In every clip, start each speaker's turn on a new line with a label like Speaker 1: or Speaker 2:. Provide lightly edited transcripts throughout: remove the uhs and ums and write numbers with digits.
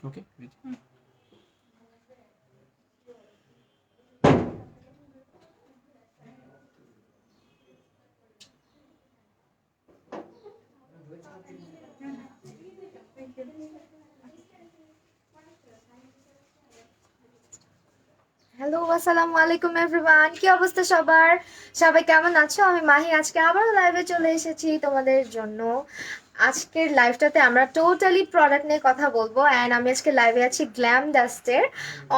Speaker 1: ওকে।
Speaker 2: Hello, আসসালামু আলাইকুম everyone. কি অবস্থা সবার? সবাই কেমন আছো? আমি মাহি আজকে আবার লাইভে চলে এসেছি তোমাদের জন্য। আজকের লাইভটাতে আমরা টোটালি প্রোডাক্ট নিয়ে কথা বলবো অ্যান্ড আমি আজকে লাইভে আছি গ্ল্যাম ডাস্টের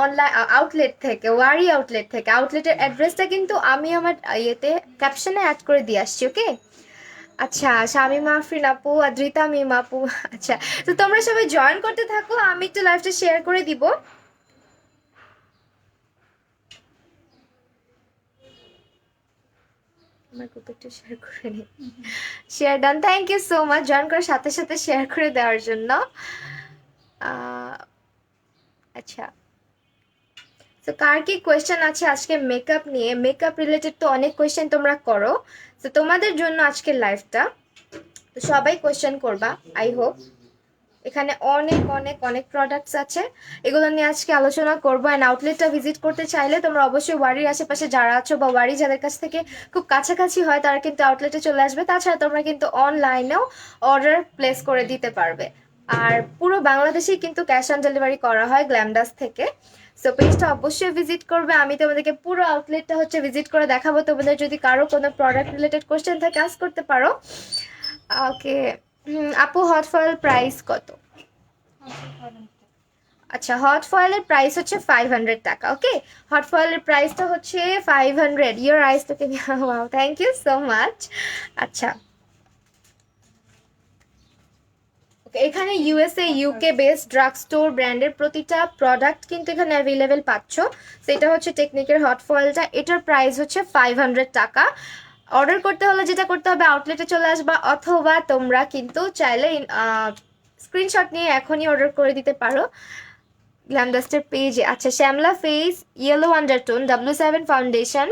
Speaker 2: অনলাইন আউটলেট থেকে, ওয়ারি আউটলেট থেকে। আউটলেটের অ্যাড্রেসটা কিন্তু আমি আমার ইয়েতে ক্যাপশনে অ্যাড করে দিয়ে আসছি, ওকে? আচ্ছা, শামিমা আফরিন আপু, আদ্রিতা মিম আপু। আচ্ছা, তো তোমরা সবাই জয়েন করতে থাকো, আমি একটু লাইভটা শেয়ার করে দিব। আমার গ্রুপে একটু শেয়ার করে নিই। Share done, thank you so much join করার সাথে সাথে শেয়ার করে দেওয়ার জন্য। আচ্ছা, তো কার কি কোয়েশ্চেন আছে আজকে মেকআপ নিয়ে? মেকআপ রিলেটেড তো অনেক কোয়েশ্চেন তোমরা করো, তো তোমাদের জন্য আজকের লাইভটা। তো সবাই কোয়েশ্চেন করবা, আই হোপ। এখানে অনেক অনেক অনেক প্রোডাক্টস আছে, এগুলো নিয়ে আজকে আলোচনা করবো। অ্যান্ড আউটলেটটা ভিজিট করতে চাইলে তোমরা অবশ্যই ওয়ারির আশেপাশে যারা আছো বা ওয়ারি যাদের কাছ থেকে খুব কাছাকাছি হয় তারা কিন্তু আউটলেটে চলে আসবে। তাছাড়া তোমরা কিন্তু অনলাইনেও অর্ডার প্লেস করে দিতে পারবে। আর পুরো বাংলাদেশেই কিন্তু ক্যাশ অন ডেলিভারি করা হয় গ্ল্যামডাস থেকে। সো পেজটা অবশ্যই ভিজিট করবে। আমি তোমাদেরকে পুরো আউটলেটটা হচ্ছে ভিজিট করে দেখাবো। তোমাদের যদি কারো কোনো প্রোডাক্ট রিলেটেড কোশ্চেন থাকে আস্ক করতে পারো। ওকে। আপু, হট ফয়েল প্রাইস কত? আচ্ছা, হট ফয়েলের প্রাইস হচ্ছে 500 টাকা, ওকে? হট ফয়েলের প্রাইসটা হচ্ছে 500। ইয়োর আইস তোকে, wow, thank you so much. আচ্ছা, এখানে USA UK based drug store ব্র্যান্ডের প্রতিটা প্রোডাক্ট কিন্তু এখানে অ্যাভেলেবেল পাচ্ছ। সেটা হচ্ছে টেকনিকের হট ফয়েলটা, এটার প্রাইস হচ্ছে 500 টাকা। অর্ডার করতে হলে যেটা করতে হবে, আউটলেটে চলে আসবা, অথবা তোমরা কিন্তু চাইলে স্ক্রিনশট নিয়ে এখনই অর্ডার করে দিতে পারো গ্ল্যামডাস্টের পেজে। আচ্ছা, শ্যামলা face yellow undertone W7 foundation,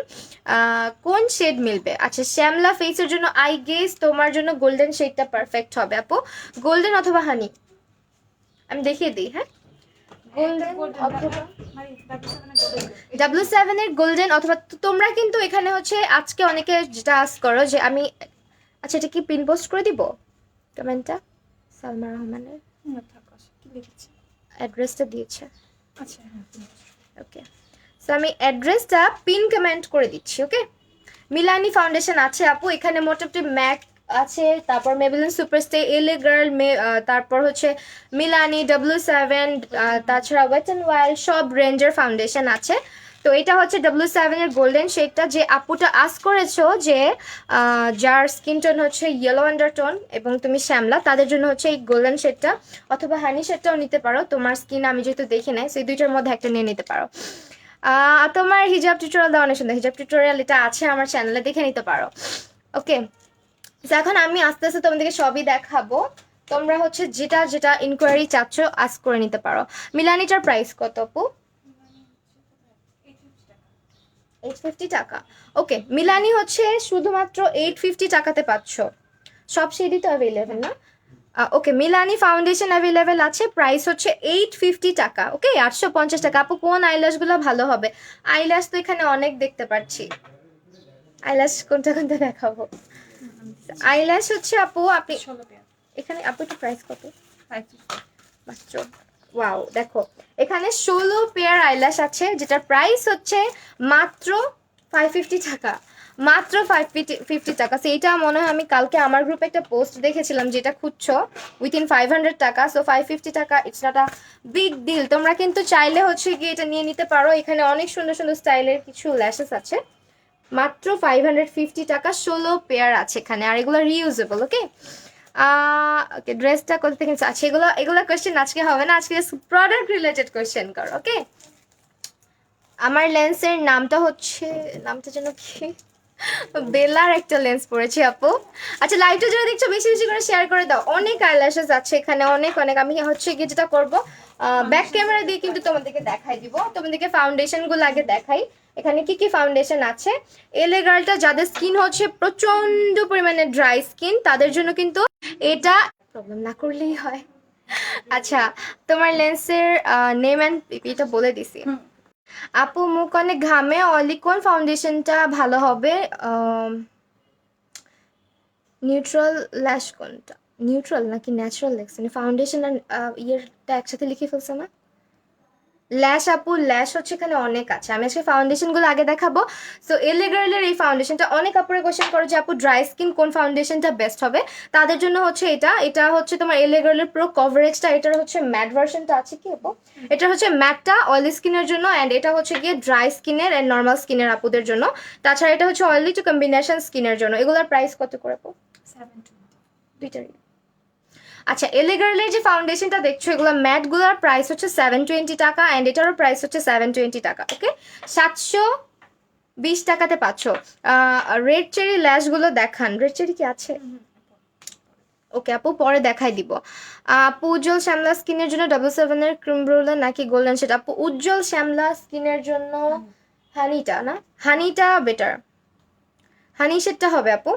Speaker 2: কোন শেড মিলবে? আচ্ছা, শ্যামলা ফেসের জন্য আই গেস তোমার জন্য গোল্ডেন শেডটা পারফেক্ট হবে আপু। গোল্ডেন অথবা হানি, আমি দেখিয়ে দিই। হ্যাঁ, গোল্ডেন অথবা W7 এর গোল্ডেন, অথবা তোমরা কিন্তু এখানে হচ্ছে আজকে অনেকে যেটা আস করো যে আমি, আচ্ছা এটা কি পিন পোস্ট করে দিব কমেন্টটা? সালমা রহমানের অ্যাড্রেসটা দিয়েছে। আচ্ছা, ওকে। সো আমি অ্যাড্রেসটা পিন কমেন্ট করে দিচ্ছি, ওকে? মিলানি ফাউন্ডেশন আছে আপু, এখানে মোটামুটি ম্যাক আছে, তারপর মেবেলিন সুপারস্টে, এলে গার্ল, তারপর হচ্ছে মিলানি, W7, তাছাড়া ওয়েট অ্যান্ড ওয়াইল্ড, সব রেঞ্জের ফাউন্ডেশন আছে। তো এটা হচ্ছে W7 এর গোল্ডেন শেডটা, যে আপুটা আস করেছো যে যার স্কিন টোন হচ্ছে ইয়েলো আন্ডারটোন এবং তুমি শ্যামলা, তাদের জন্য হচ্ছে এই গোল্ডেন শেডটা, অথবা হানি শেডটাও নিতে পারো। তোমার স্কিন আমি যেহেতু দেখি নাই, সেই দুইটার মধ্যে একটা নিয়ে নিতে পারো। তোমার হিজাব টিউটোরিয়াল দেওয়া অনেক সুন্দর, হিজাব টিউটোরিয়াল এটা আছে আমার চ্যানেলে, দেখে নিতে পারো, ওকে? এখন আমি আস্তে আস্তে তোমাদেরকে সবই দেখাবো। তোমরা হচ্ছে যেটা যেটা ইনকোয়ারি চাচ্ছ আস্ক করে নিতে পারো। মিলানিটার প্রাইস কত আপু? 850 টাকা, ওকে। মিলানি হচ্ছে শুধুমাত্র 850 টাকাতে পাচ্ছ। সব শেডই তো অ্যাভেলেবেল না? ওকে, মিলানি ফাউন্ডেশন অ্যাভেলেবেল আছে, প্রাইস হচ্ছে 850 টাকা, ওকে? 850 টাকা। আপু, কোন আইল্যাশগুলো ভালো হবে? আইল্যাশ তো এখানে অনেক দেখতে পাচ্ছি, আইল্যাশ কোনটা কোনটা দেখাবো? আইল্যাশ হচ্ছে আপু আপনি এখানে, আপু একটু প্রাইস কত? মাত্র, ওয়াও, দেখো এখানে 16 পেয়ার আইল্যাশ আছে, যেটার প্রাইস হচ্ছে মাত্র 550 টাকা, মাত্র 550 টাকা। সো এটা মনে হয় আমি কালকে আমার গ্রুপে একটা পোস্ট দেখেছিলাম, যেটা খুঁজছো উইথিন 500 টাকা। সো 550 টাকা, it's not a big deal. তোমরা কিন্তু চাইলে হচ্ছে কি এটা নিয়ে নিতে পারো। এখানে অনেক সুন্দর সুন্দর স্টাইলের কিছু ল্যাশেস আছে, মাত্র 550 টাকা, 16 পেয়ার আছে এখানে, আর এগুলো রিউজেবল, ওকে? ওকে, ড্রেসটা কোথা থেকে? আচ্ছা, এগুলো কোয়েশ্চেন আজকে হবে না, আজকে প্রোডাক্ট রিলেটেড কোয়েশ্চেন কর, ওকে? আমার লেন্সের নামটা হচ্ছে, নামটা যেন কি, বেলার একটা লেন্স পড়েছি আপু। আচ্ছা, লাইভটা যারা দেখছো বেশি বেশি করে শেয়ার করে দাও। অনেক আইল্যাশেস আছে এখানে, অনেক অনেক। আমি হচ্ছে কি যেটা করবো, ব্যাক ক্যামেরা দিয়ে কিন্তু তোমাদেরকে দেখাই দিব। তোমাদেরকে ফাউন্ডেশন গুলো আগে দেখাই, এখানে কি কি ফাউন্ডেশন আছে। এলে গার্লটা যাদের স্কিন হচ্ছে প্রচন্ড পরিমাণে ড্রাই স্কিন, তাদের জন্য কিন্তু এটা প্রবলেম না করলেই হয়। আচ্ছা, তোমার লেন্সের নেম অ্যান্ড পিপিটা বলে দিছি। আপু মুখ অনেক ঘামে, অলি কোন ফাউন্ডেশনটা ভালো হবে? নিউট্রাল ল্যাশ কোনটা? নিউট্রাল নাকি ন্যাচারাল লেক্স? ফাউন্ডেশন আর ইয়েরটা একসাথে লিখে ফেলছে না? ল্যাশ আপু, ল্যাশ হচ্ছে এখানে অনেক আছে। আমি আজকে ফাউন্ডেশনগুলো আগে দেখাবো। সো এলে গার্লের এই ফাউন্ডেশনটা অনেক আপুরে কোয়েশ্চেন করো যে আপু ড্রাই স্কিন কোন ফাউন্ডেশনটা বেস্ট হবে, তাদের জন্য হচ্ছে এটা হচ্ছে তোমার এলে গার্লের প্রো কভারেজটা। এটার হচ্ছে ম্যাট ভার্সনটা আছে কি আপু? এটা হচ্ছে ম্যাটটা অয়েলি স্কিনের জন্য, অ্যান্ড এটা হচ্ছে গিয়ে ড্রাই স্কিনের অ্যান্ড নর্মাল স্কিনের আপুদের জন্য। তাছাড়া এটা হচ্ছে অয়েলি টু কম্বিনেশন স্কিনের জন্য। এগুলোর প্রাইস কত করে আপু?
Speaker 1: 720
Speaker 2: দুইটারই। আচ্ছা, এলে গার্লের যে ফাউন্ডেশনটা দেখছো এগুলো ম্যাটগুলোর প্রাইস হচ্ছে 720 টাকা, অ্যান্ড এটারও প্রাইস হচ্ছে 720 টাকা। ওকে, 720 টাকাতে পাচ্ছ। রেড চেরি ল্যাশগুলো দেখান। রেড চেরি কি আছে? ওকে আপু, পরে দেখাই দিব। আপু উজ্জ্বল শ্যামলা স্কিনের জন্য 777 ক্রিম রোলার নাকি গোল্ডেন শেড? আপু উজ্জ্বল শ্যামলা স্কিনের জন্য হানিটা না, হানিটা বেটার, হানি শেডটা হবে আপু।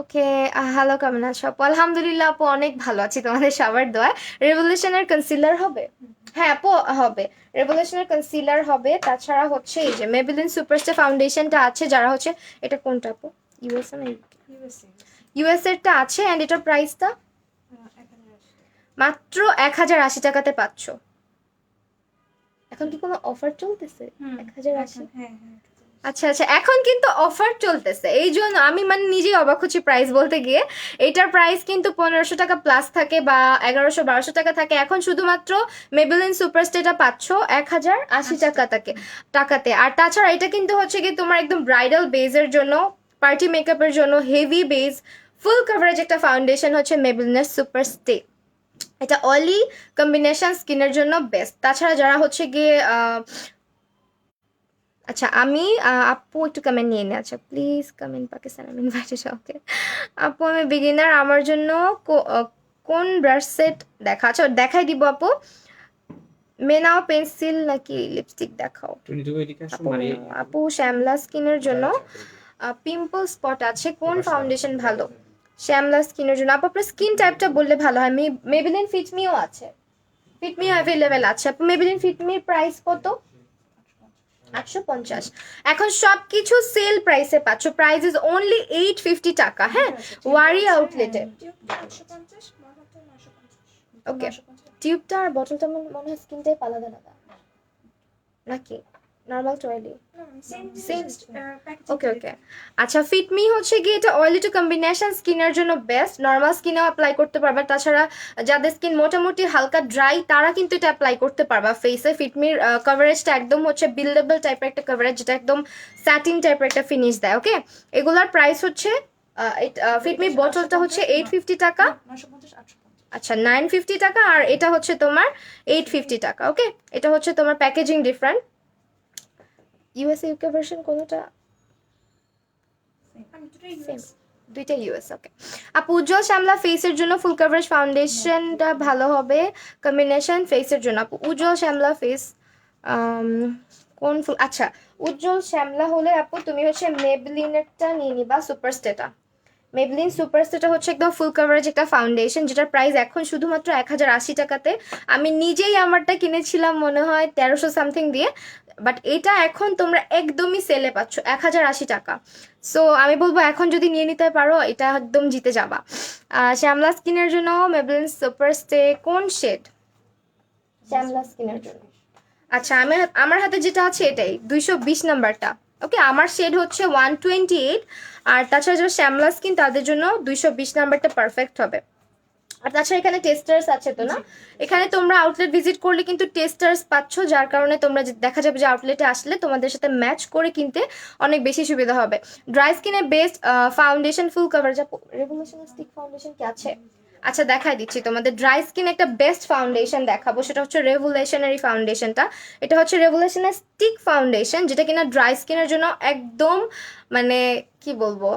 Speaker 2: ওকে, হ্যালো কেমন আছো আপু? আলহামদুলিল্লাহ আপু, অনেক ভালো আছি তোমাদের সবার দোয়ায়। রেভলিউশনের কনসিলার হবে? হ্যাঁ আপু হবে, রেভলিউশনের কনসিলার হবে। তাছাড়া হচ্ছে এই যে মেবেলিন সুপারস্টার ফাউন্ডেশনটা আছে, যারা হচ্ছে এটা কোনটা আপু? ইউএস না
Speaker 1: ইউএসএ
Speaker 2: ইউএস এরটা আছে, অ্যান্ড এটার প্রাইসটা
Speaker 1: 1080
Speaker 2: মাত্র 1080 টাকাতে পাচ্ছ। এখন কি কোনো অফার চলতেছে? 1080?
Speaker 1: হ্যাঁ হ্যাঁ
Speaker 2: আচ্ছা আচ্ছা, এখন কিন্তু অফার চলতেছে, এই জন্য আমি মানে নিজেই অবাক হচ্ছি প্রাইস বলতে গিয়ে। এইটার প্রাইস কিন্তু 1500 টাকা প্লাস থাকে বা 1100-1200 টাকা থাকে। এখন শুধুমাত্র মেবেলিন সুপারস্টারটা পাচ্ছ 1080 টাকাতে। আর তাছাড়া এটা কিন্তু হচ্ছে কি তোমার একদম ব্রাইডাল বেজের জন্য, পার্টি মেকআপের জন্য হেভি বেজ ফুল কভারেজ একটা ফাউন্ডেশন হচ্ছে মেবেলিনের সুপারস্টে। এটা অয়েলি কম্বিনেশন স্কিনের জন্য বেস্ট। তাছাড়া যারা হচ্ছে গিয়ে আচ্ছা আমি আপু একটু কমেন্ট নিয়ে নিই। আচ্ছা প্লিজ কমেন্ট পাকিস্তান, আমি ইনভাইটেড। ওকে আপু, আমি বিগিনার, আমার জন্য কোন ব্রাশ সেট দেখা? আচ্ছা দেখাই দিব আপু। মেনাও পেন্সিল নাকি লিপস্টিক দেখাও? আপু আপু শ্যামলা স্কিনের জন্য পিম্পল স্পট আছে, কোন ফাউন্ডেশন ভালো শ্যামলা স্কিনের জন্য? আপু আপনার স্কিন টাইপটা বললে ভালো হয়। মেবেলিন ফিটমিও আছে, ফিটমিও অ্যাভেলেবেল আছে আপু। মেবেলিন ফিটমির প্রাইস কত? 850। এখন সবকিছু সেল প্রাইসে পাচ্ছ, প্রাইস ইজ অনলি 850 টাকা। হ্যাঁ, ওয়ারি আউটলেটে। ওকে, টিউবটা আর বটলটা মনে হয় স্কিন টাইপ আলাদা আলাদা নাকি নর্মাল টু অয়েলি? সেম। ওকে ওকে, আচ্ছা ফিটমি হচ্ছে কি এটা অয়েলি টু কম্বিনেশন স্কিনের জন্য বেস্ট, নর্মাল স্কিনেও অ্যাপ্লাই করতে পারবে। তাছাড়া যাদের স্কিন মোটামুটি হালকা ড্রাই তারা কিন্তু এটা অ্যাপ্লাই করতে পারবা ফেসে। ফিটমির কভারেজটা একদম হচ্ছে বিল্ডেবল টাইপের একটা কভারেজ, যেটা একদম স্যাটিন টাইপের একটা ফিনিশ দেয়। ওকে, এগুলার প্রাইস হচ্ছে ফিটমি বটলটা হচ্ছে 850 টাকা, আচ্ছা 950 টাকা, আর এটা হচ্ছে তোমার 850 টাকা। ওকে, এটা হচ্ছে তোমার packaging different. US UK version কোনটা? দুইটা ইউএস। ওকে আপু উজ্জ্বল শ্যামলা ফেসের জন্য ফুল কভারেজ ফাউন্ডেশনটা ভালো হবে কম্বিনেশন ফেসের জন্য? আপু উজ্জ্বল শ্যামলা ফেস কোন ফুল? আচ্ছা উজ্জ্বল শ্যামলা হলে আপু তুমি হচ্ছে মেবলিনেরটা নিয়ে নিবা, সুপারস্টেটা। মেবলিন সুপারস্টেটা হচ্ছে একদম ফুল কভারেজ একটা ফাউন্ডেশন, যেটার প্রাইস এখন শুধুমাত্র 1080 টাকাতে। আমি নিজেই আমারটা কিনেছিলাম মনে হয় 1300 সামথিং দিয়ে, বাট এটা এখন তোমরা একদমই সেলে পাচ্ছ 1080 টাকা। সো আমি বলবো এখন যদি নিয়ে নিতে পারো এটা একদম জিতে যাবা। শ্যামলা স্কিনের জন্য মেবলিন সুপারস্টে কোন শেড? শ্যামলা স্কিনের জন্য আচ্ছা আমার হাতে যেটা আছে এটাই 220 নাম্বারটা। ওকে, আমার শেড হচ্ছে 128, আর তাছাড়া যারা শ্যামলা স্কিন তাদের জন্য 220 নাম্বারটা পারফেক্ট হবে। আর তাছাড়া এখানে টেস্টার্স আছে তো না? এখানে তোমরা আউটলেট ভিজিট করলে কিন্তু টেস্টার্স পাচ্ছ, যার কারণে তোমরা দেখা যাবে যে আউটলেটে আসলে তোমাদের সাথে ম্যাচ করে কিনতে অনেক বেশি সুবিধা হবে। ড্রাই স্কিনে বেস্ট ফাউন্ডেশন ফুল কভারেজ রেভলিউশন স্টিক ফাউন্ডেশন কি আছে? আচ্ছা দেখাই দিচ্ছি তোমাদের ড্রাই স্কিন একটা বেস্ট ফাউন্ডেশন দেখাবো, সেটা হচ্ছে রেভলিউশনারি ফাউন্ডেশনটা। এটা হচ্ছে রেভলিউশনারি স্টিক ফাউন্ডেশন, যেটা কিনা ড্রাই স্কিনের জন্য একদম মানে কি বলবো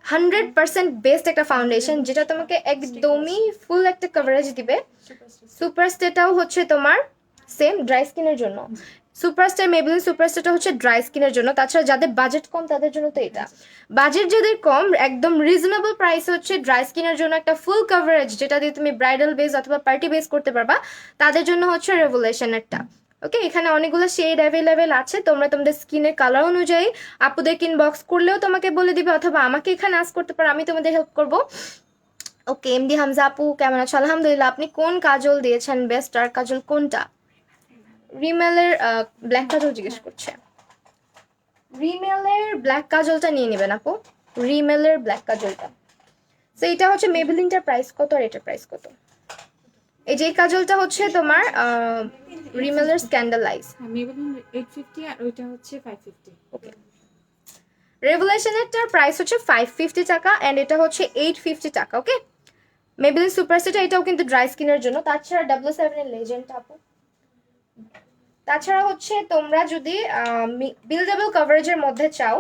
Speaker 2: 100% বেস্ট একটা ফাউন্ডেশন, যেটা তোমাকে একদমই ফুল একটা কভারেজ দিবে। সুপারস্টেটাও হচ্ছে তোমার সেম ড্রাই স্কিনের জন্য। সুপারস্টার, মেবলিন সুপারস্টারটা হচ্ছে ড্রাই স্কিনের জন্য। তাছাড়া যাদের বাজেট কম তাদের জন্য তো এটা। বাজেট যাদের কম, একদম রিজনেবল প্রাইস হচ্ছে ড্রাই স্কিনের জন্য একটা ফুল কভারেজ, যেটা দিয়ে তুমি ব্রাইডাল বেস অথবা পার্টি বেস করতে পারবা, তাদের জন্য হচ্ছে রেভুলেশনেরটা। ওকে, এখানে অনেকগুলো শেড অ্যাভেলেবেল আছে, তোমরা তোমাদের স্কিনের কালার অনুযায়ী আপুদের ইনবক্স করলেও তোমাকে বলে দিবে, অথবা আমাকে এখানে আস্ক করতে পারো, আমি তোমাদের হেল্প করবো। ওকে, এমডি হামজা আপু কেমন আছো? আলহামদুলিল্লাহ। আপনি কোন কাজল দিয়েছেন বেস্ট, আর কাজল কোনটা? রিমেলের ব্ল্যাক কাজল জিজ্ঞেস করছে। রিমেলের ব্ল্যাক কাজলটা নিয়ে নেবেন আপু, রিমেলের ব্ল্যাক কাজলটা। তো এটা হচ্ছে মেবেলিনটার প্রাইস কত আর এটার প্রাইস কত? এই যে এই কাজলটা হচ্ছে তোমার রিমেলের স্ক্যান্ডালাইজ।
Speaker 1: হ্যাঁ, মেবেলিন 850 আর ওইটা হচ্ছে 550।
Speaker 2: ওকে, রেভুলেশনেরটার প্রাইস হচ্ছে 550 টাকা অ্যান্ড এটা হচ্ছে 850 টাকা। ওকে, মেবেলিন সুপারস্টার এটাও কিন্তু ড্রাই স্কিনের জন্য। তাছাড়া W7 এর লেজেন্ড আপু। তাছাড়া হচ্ছে তোমরা যদি বিল্ডেবল কভারেজের মধ্যে চাও,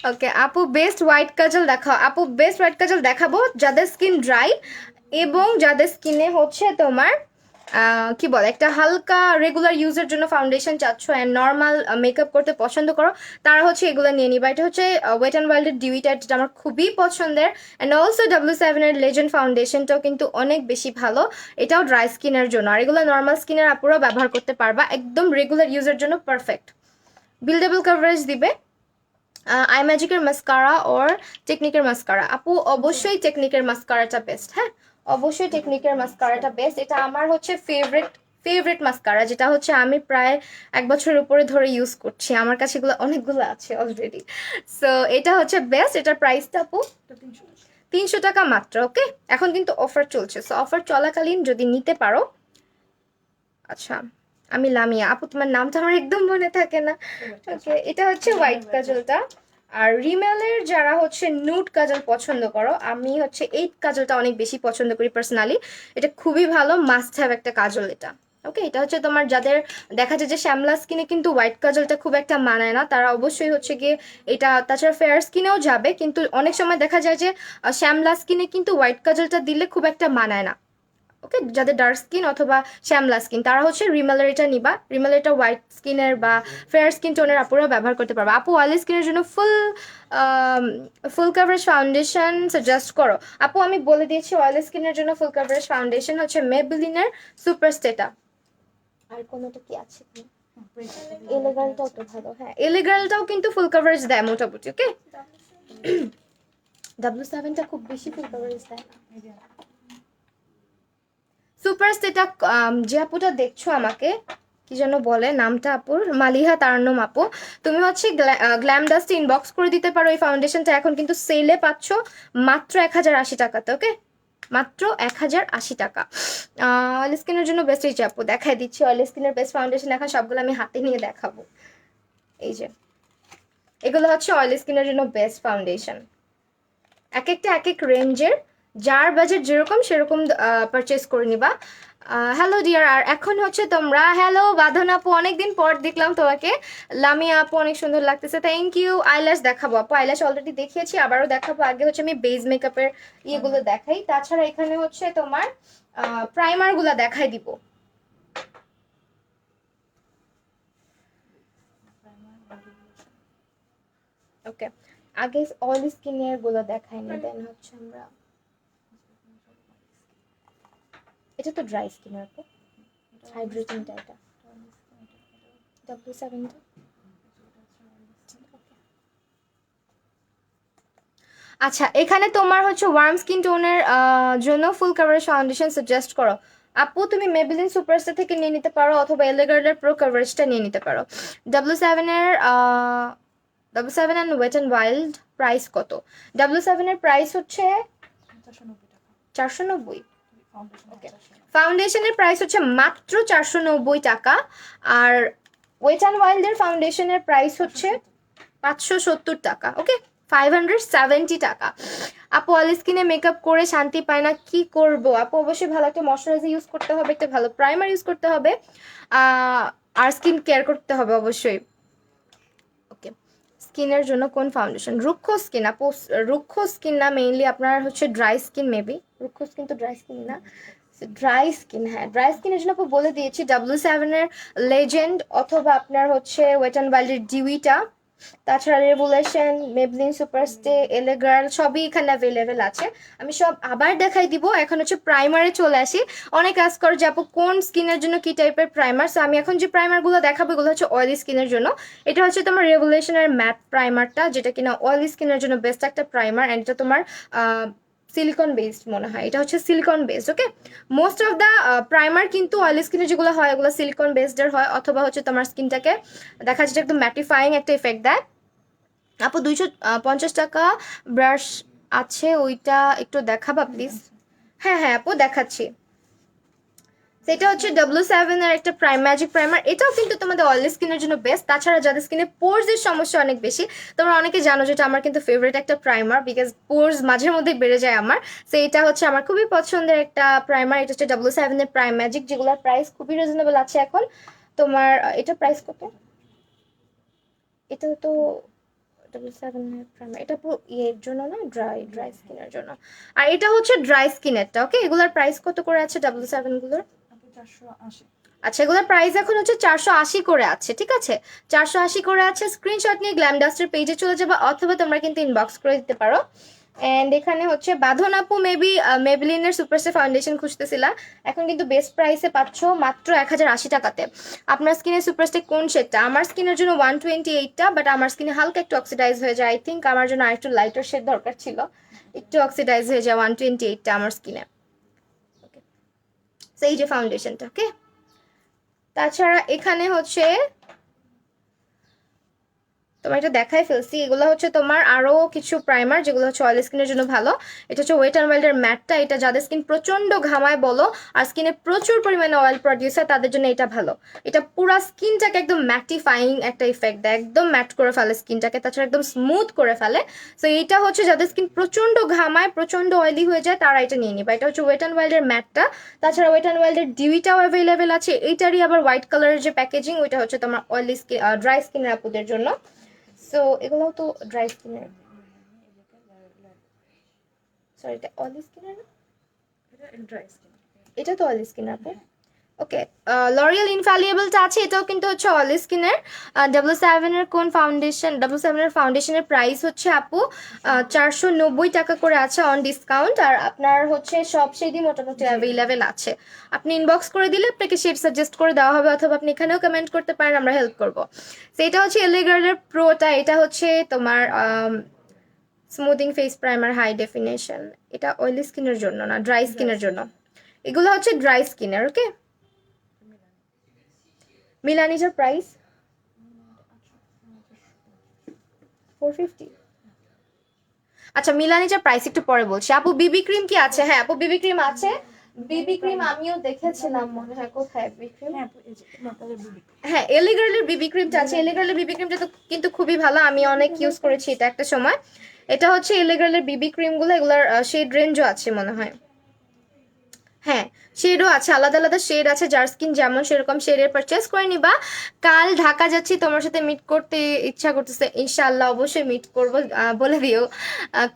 Speaker 2: ওকে আপু বেস্ট হোয়াইট কাজল দেখাও। আপু বেস্ট হোয়াইট কাজল দেখাবো যাদের স্কিন ড্রাই এবং যাদের স্কিনে হচ্ছে তোমার কি বলে একটা হালকা রেগুলার ইউজের জন্য ফাউন্ডেশন চাচ্ছ অ্যান্ড নর্মাল মেকআপ করতে পছন্দ করো, তারা হচ্ছে এগুলো নিয়ে নিবা। এটা হচ্ছে ওয়েট অ্যান্ড ওয়াইল্ডের ডিউইটা, যেটা আমার খুবই পছন্দের। অ্যান্ড অলসো W7 এর লেজেন্ড ফাউন্ডেশনটাও কিন্তু অনেক বেশি ভালো, এটাও ড্রাই স্কিনের জন্য। আর এগুলো নর্মাল স্কিনের আপুরাও ব্যবহার করতে পারবা, একদম রেগুলার ইউজের জন্য পারফেক্ট। বিল্ডেবল কভারেজ দিবে। আই ম্যাজিকের মাস্কারা ওর টেকনিকের মাস্কারা? আপু অবশ্যই টেকনিকের মাস্কারাটা বেস্ট। হ্যাঁ, অবশ্যই টেকনিকের মাস্কারাটা বেস্ট। এটা আমার হচ্ছে ফেভারিট মাস্কারা, যেটা হচ্ছে আমি প্রায় 1 বছরের উপরে ধরে ইউজ করছি, আমার কাছে এগুলো অনেকগুলো আছে অলরেডি। সো এটা হচ্ছে বেস্ট। এটার প্রাইসটা আপু 300 টাকা মাত্র। ওকে, এখন কিন্তু অফার চলছে, সো অফার চলাকালীন যদি নিতে পারো। আচ্ছা, আমি লামিয়া আপু, তোমার নামটা আমার একদম মনে থাকে না। ওকে, এটা হচ্ছে হোয়াইট কাজলটা। আর রিমেলের যারা হচ্ছে নুড কাজল পছন্দ করো, আমি হচ্ছে এই কাজলটা অনেক বেশি পছন্দ করি পার্সোনালি। এটা খুবই ভালো, মাস্ট হ্যাভ একটা কাজল এটা। ওকে, এটা হচ্ছে তোমার যাদের দেখা যায় যে শ্যামলা স্কিনে কিন্তু হোয়াইট কাজলটা খুব একটা মানায় না, তারা অবশ্যই হচ্ছে গিয়ে এটা, তাছাড়া ফেয়ার স্কিনেও যাবে, কিন্তু অনেক সময় দেখা যায় যে শ্যামলা স্কিনে কিন্তু হোয়াইট কাজলটা দিলে খুব একটা মানায় না। ওকে, যাদের ডার্ক স্কিন অথবা শ্যামলা স্কিন তারা হচ্ছে রিমেলের এটা নিবা। রিমেলের এটা হোয়াইট স্কিনের বা ফেয়ার স্কিন টোনের আপুরা ব্যবহার করতে পারবে। আপু অয়েলি স্কিনের জন্য ফুল কাভারেজ ফাউন্ডেশন সাজেস্ট করো। আপু আমি বলে দিয়েছি, অয়েলি স্কিনের জন্য ফুল কাভারেজ ফাউন্ডেশন হচ্ছে মেবেলিনের সুপারস্টেটা। আর কোনোটা কি আছে কি? এলিগালটাও তো ভালো। হ্যাঁ, এলিগালটাও কিন্তু ফুল কাভারেজ দেয় মোটামুটি। ওকে, W7টা খুব বেশি ফুল কাভারেজ দেয় না। সুপারস্টেটা যে আপুটা দেখছো আমাকে, কি যেন বলে নামটা আপুর, মালিহা তারান্নম আপু, তুমি হচ্ছে গ্ল্যাম ডাস্ট ইনবক্স করে দিতে পারো। এই ফাউন্ডেশনটা এখন কিন্তু সেলে পাচ্ছ মাত্র 1080 টাকাতে। ওকে, মাত্র 1080 টাকা। অয়েল স্কিনের জন্য বেস্ট। এই যে আপু দেখাই দিচ্ছি অয়েল স্কিনের বেস্ট ফাউন্ডেশন, এখন সবগুলো আমি হাতে নিয়ে দেখাবো। এই যে এগুলো হচ্ছে অয়েল স্কিনের জন্য বেস্ট ফাউন্ডেশন, এক একটা এক এক রেঞ্জের, যার বাজেট যেরকম সেরকম পারচেস করে নিবা। হ্যালো ডিয়ার, আর এখন হচ্ছে তোমরা, হ্যালো বাঁধন আপু, অনেকদিন পর দেখলাম তোমাকে। লামিয়া আপু অনেক সুন্দর লাগতেছে, থ্যাংক ইউ। আইল্যাশ দেখাবো আপু? আইল্যাশ অলরেডি দেখিয়েছি, আবারও দেখাবো। আগে হচ্ছে আমি বেস মেকআপের ইয়েগুলো দেখাই, তাছাড়া এখানে হচ্ছে তোমার প্রাইমারগুলো দেখাই দিব। ওকে, আগে অয়েল স্কিনের গুলো দেখাইনি, দেন হচ্ছে আমরা, এটা তো ড্রাই স্কিন আপু, হাইড্রেটিংটা এটা W7টা। আচ্ছা, এখানে তোমার হচ্ছে ওয়ার্ম স্কিন টোনের জন্য ফুল কাভারেজ ফাউন্ডেশন সাজেস্ট করো। আপু তুমি মেবেলিন সুপারস্টার থেকে নিয়ে নিতে পারো, অথবা এলিগার্ডের প্রো কাভারেজটা নিয়ে নিতে পারো। W7 এর W7 and wet and wild price কত? W7 এর প্রাইস হচ্ছে 490। ওকে, ফাউন্ডেশনের প্রাইস হচ্ছে মাত্র 490 টাকা। আর ওয়েট অ্যান্ড ওয়াইল্ডের ফাউন্ডেশনের প্রাইস হচ্ছে 570 টাকা। ওকে, 570 টাকা। আপু অয়েল স্কিনে মেকআপ করে শান্তি পায় না, কি করব আপু? অবশ্যই ভালো একটা ময়শ্চারাইজার ইউজ করতে হবে, একটা ভালো প্রাইমার ইউজ করতে হবে, আর স্কিন কেয়ার করতে হবে অবশ্যই। ওকে, স্কিনের জন্য কোন ফাউন্ডেশন? রুক্ষ স্কিন আপু, রুক্ষ স্কিন না, মেইনলি আপনার হচ্ছে ড্রাই স্কিন মেবি। রুক্ষ স্কিন তো ড্রাই স্কিন না, ড্রাই স্কিন, হ্যাঁ ড্রাই স্কিনের জন্য আপু বলে দিয়েছি W7 এর লেজেন্ড অথবা আপনার হচ্ছে ওয়েট অ্যান্ড ওয়াইল্ডের ডিউইটা, তাছাড়া রেভুলেশন, মেবলিন সুপারস্টে, এলেগার্ল সবই এখানে অ্যাভেলেবেল আছে। আমি সব আবার দেখাই দিব। এখন হচ্ছে প্রাইমারে চলে আসি। অনেক আজ করো যে আপু কোন স্কিনের জন্য কি টাইপের প্রাইমার, সো আমি এখন যে প্রাইমারগুলো দেখাবো এগুলো হচ্ছে অয়েলি স্কিনের জন্য। এটা হচ্ছে তোমার রেভুলেশনের ম্যাট প্রাইমারটা, যেটা কিনা অয়েলি স্কিনের জন্য বেস্ট একটা প্রাইমার, অ্যান্ড এটা তোমার সিলিকন বেসড মনে হয়, এটা হচ্ছে silicone based. Okay, most of the primer কিন্তু অয়েলি স্কিনে যেগুলো হয় ওগুলো সিলিকন বেসডের হয়, অথবা হচ্ছে তোমার স্কিনটাকে দেখা যাচ্ছে একদম ম্যাটিফাইং একটা ইফেক্ট দেয়। আপু 250 টাকা ব্রাশ আছে, ওইটা একটু দেখাবা প্লিজ? হ্যাঁ হ্যাঁ আপু দেখাচ্ছি। সেটা হচ্ছে W7 এর একটা ম্যাজিক প্রাইমার, এটাও কিন্তু তোমাদের অয়েলি স্কিনের জন্য বেস্ট। তাছাড়া যাদের স্কিনে পোর্স এর সমস্যা অনেক বেশি, তোমরা অনেকে জানো যেটা আমার কিন্তু ফেভারিট একটা প্রাইমার, বিকজ পোর্স মাঝে মধ্যে বেড়ে যায় আমার। সো এটা হচ্ছে আমার খুবই পছন্দের একটা প্রাইমার। এটা হচ্ছে W7 এর ম্যাজিক, যেগুলোর প্রাইস খুবই রিজনেবল আছে এখন। তোমার এটা প্রাইস কত? এটা তো W7 এর প্রাইমার, এটা পুরো ইয়ের জন্য না, ড্রাই স্কিনের জন্য। আর এটা হচ্ছে ড্রাই স্কিনেরটা। ওকে, এগুলোর প্রাইস কত করে আছে W7 গুলোর?
Speaker 1: 480।
Speaker 2: আচ্ছা, এগুলোর প্রাইস এখন হচ্ছে 480 করে আছে, ঠিক আছে? 480 করে আছে। স্ক্রিনশট নিয়ে গ্ল্যাম ডাস্টের পেজে চলে যাবে, অথবা তোমরা কিন্তু ইনবক্স করে দিতে পারো। এন্ড এখানে হচ্ছে বাঁধন আপু মেবি মেবলিনের সুপারস্টার ফাউন্ডেশন খুঁজতেছিলা, এখন কিন্তু বেস্ট প্রাইসে পাচ্ছ মাত্র 1080 টাকাতে। আপনার স্কিনের সুপারস্টার কোন শেডটা? আমার স্কিনের জন্য 128টা, বাট আমার স্কিনে হালকা একটু অক্সিডাইজ হয়ে যায়। আই থিঙ্ক আমার জন্য আরেকটু লাইটার শেড দরকার ছিল, একটু অক্সিডাইজ হয়ে যায় 128টা আমার স্কিনে। ওকে, সেই যে ফাউন্ডেশনটা। ওকে, তাছাড়া এখানে হচ্ছে তোমার এটা দেখাই ফেলছি, এগুলো হচ্ছে তোমার আরো কিছু প্রাইমার যেগুলো হচ্ছে অয়েল স্কিনের জন্য ভালো। এটা হচ্ছে ওয়েট অ্যান্ড ওয়াইল্ডের ম্যাটটা, এটা যাদের স্কিন প্রচন্ড ঘামায় বলো আর স্কিনে প্রচুর পরিমাণে অয়েল প্রডিউস হয় তাদের জন্য এটা ভালো। এটা পুরা স্কিনটাকে একদম ম্যাটিফাইং একটা ইফেক্ট দেয়, একদম ম্যাট করে ফেলে স্কিনটাকে, তাছাড়া একদম স্মুথ করে ফেলে। সো এইটা হচ্ছে যাদের স্কিন প্রচন্ড ঘামায়, প্রচন্ড অয়েলি হয়ে যায়, তারা এটা নিয়ে নিবা। এটা হচ্ছে ওয়েট অ্যান্ড ওয়াইল্ডের ম্যাটটা। তাছাড়া ওয়েট অ্যান্ড ওয়াইল্ডের ডিউইটাও অ্যাভেলেবেল আছে, এইটারই আবার হোয়াইট কালারের যে প্যাকেজিং, ওইটা হচ্ছে তোমার অয়েলি স্কিন ড্রাই স্কিনের আপুদের জন্য। সো এগুলোও তো ড্রাই স্কিনের, সরি এটা অয়েলি স্কিনের না,
Speaker 1: এটা ড্রাই স্কিন।
Speaker 2: এটা তো অয়েলি স্কিন আপু। ওকে, লরিয়াল ইনফ্যালিয়েবলটা আছে, এটাও কিন্তু হচ্ছে অয়েলি স্কিনের। W7 এর কোন ফাউন্ডেশন? W7 এর ফাউন্ডেশনের প্রাইস হচ্ছে আপু 490 টাকা করে আছে অন ডিসকাউন্ট, আর আপনার হচ্ছে সব শেডই মোটামুটি অ্যাভেলেবেল আছে। আপনি ইনবক্স করে দিলে আপনাকে শেড সাজেস্ট করে দেওয়া হবে, অথবা আপনি এখানেও কমেন্ট করতে পারেন, আমরা হেল্প করবো। সেটা হচ্ছে এলিগার্লের প্রোটা, এটা হচ্ছে তোমার smoothing face primer high definition. এটা অয়েলি স্কিনের জন্য না, ড্রাই স্কিনের জন্য। এগুলো হচ্ছে ড্রাই স্কিনের। ওকে, মিলানিটার প্রাইস 450। আচ্ছা, মিলানিটার প্রাইস একটু পরে বলছি। আপু বিবি ক্রিম কি আছে? হ্যাঁ আপু বিবি ক্রিম আছে। বিবি ক্রিম আমিও দেখেছিলাম মনে হয়, কোথায় বিবি ক্রিম?
Speaker 1: হ্যাঁ এই যে নটালের বিবি।
Speaker 2: হ্যাঁ, এলিগার্লের বিবি ক্রিমটা আছে। এলিগার্লের বিবি ক্রিমটা তো কিন্তু খুবই ভালো, আমি অনেক ইউজ করেছি এটা একটা সময়। এটা হচ্ছে এলিগার্লের বিবি ক্রিমগুলো, এগুলোর শেড রেঞ্জও আছে মনে হয়। হ্যাঁ, শেডও আছে, আলাদা আলাদা শেড আছে, যার স্কিন যেমন সেরকম শেডের পারচেস করে নিবা। কাল ঢাকা যাচ্ছি, তোমার সাথে মিট করতে ইচ্ছা করতেছে, ইনশাআল্লাহ অবশ্যই মিট করবো। বলে দিও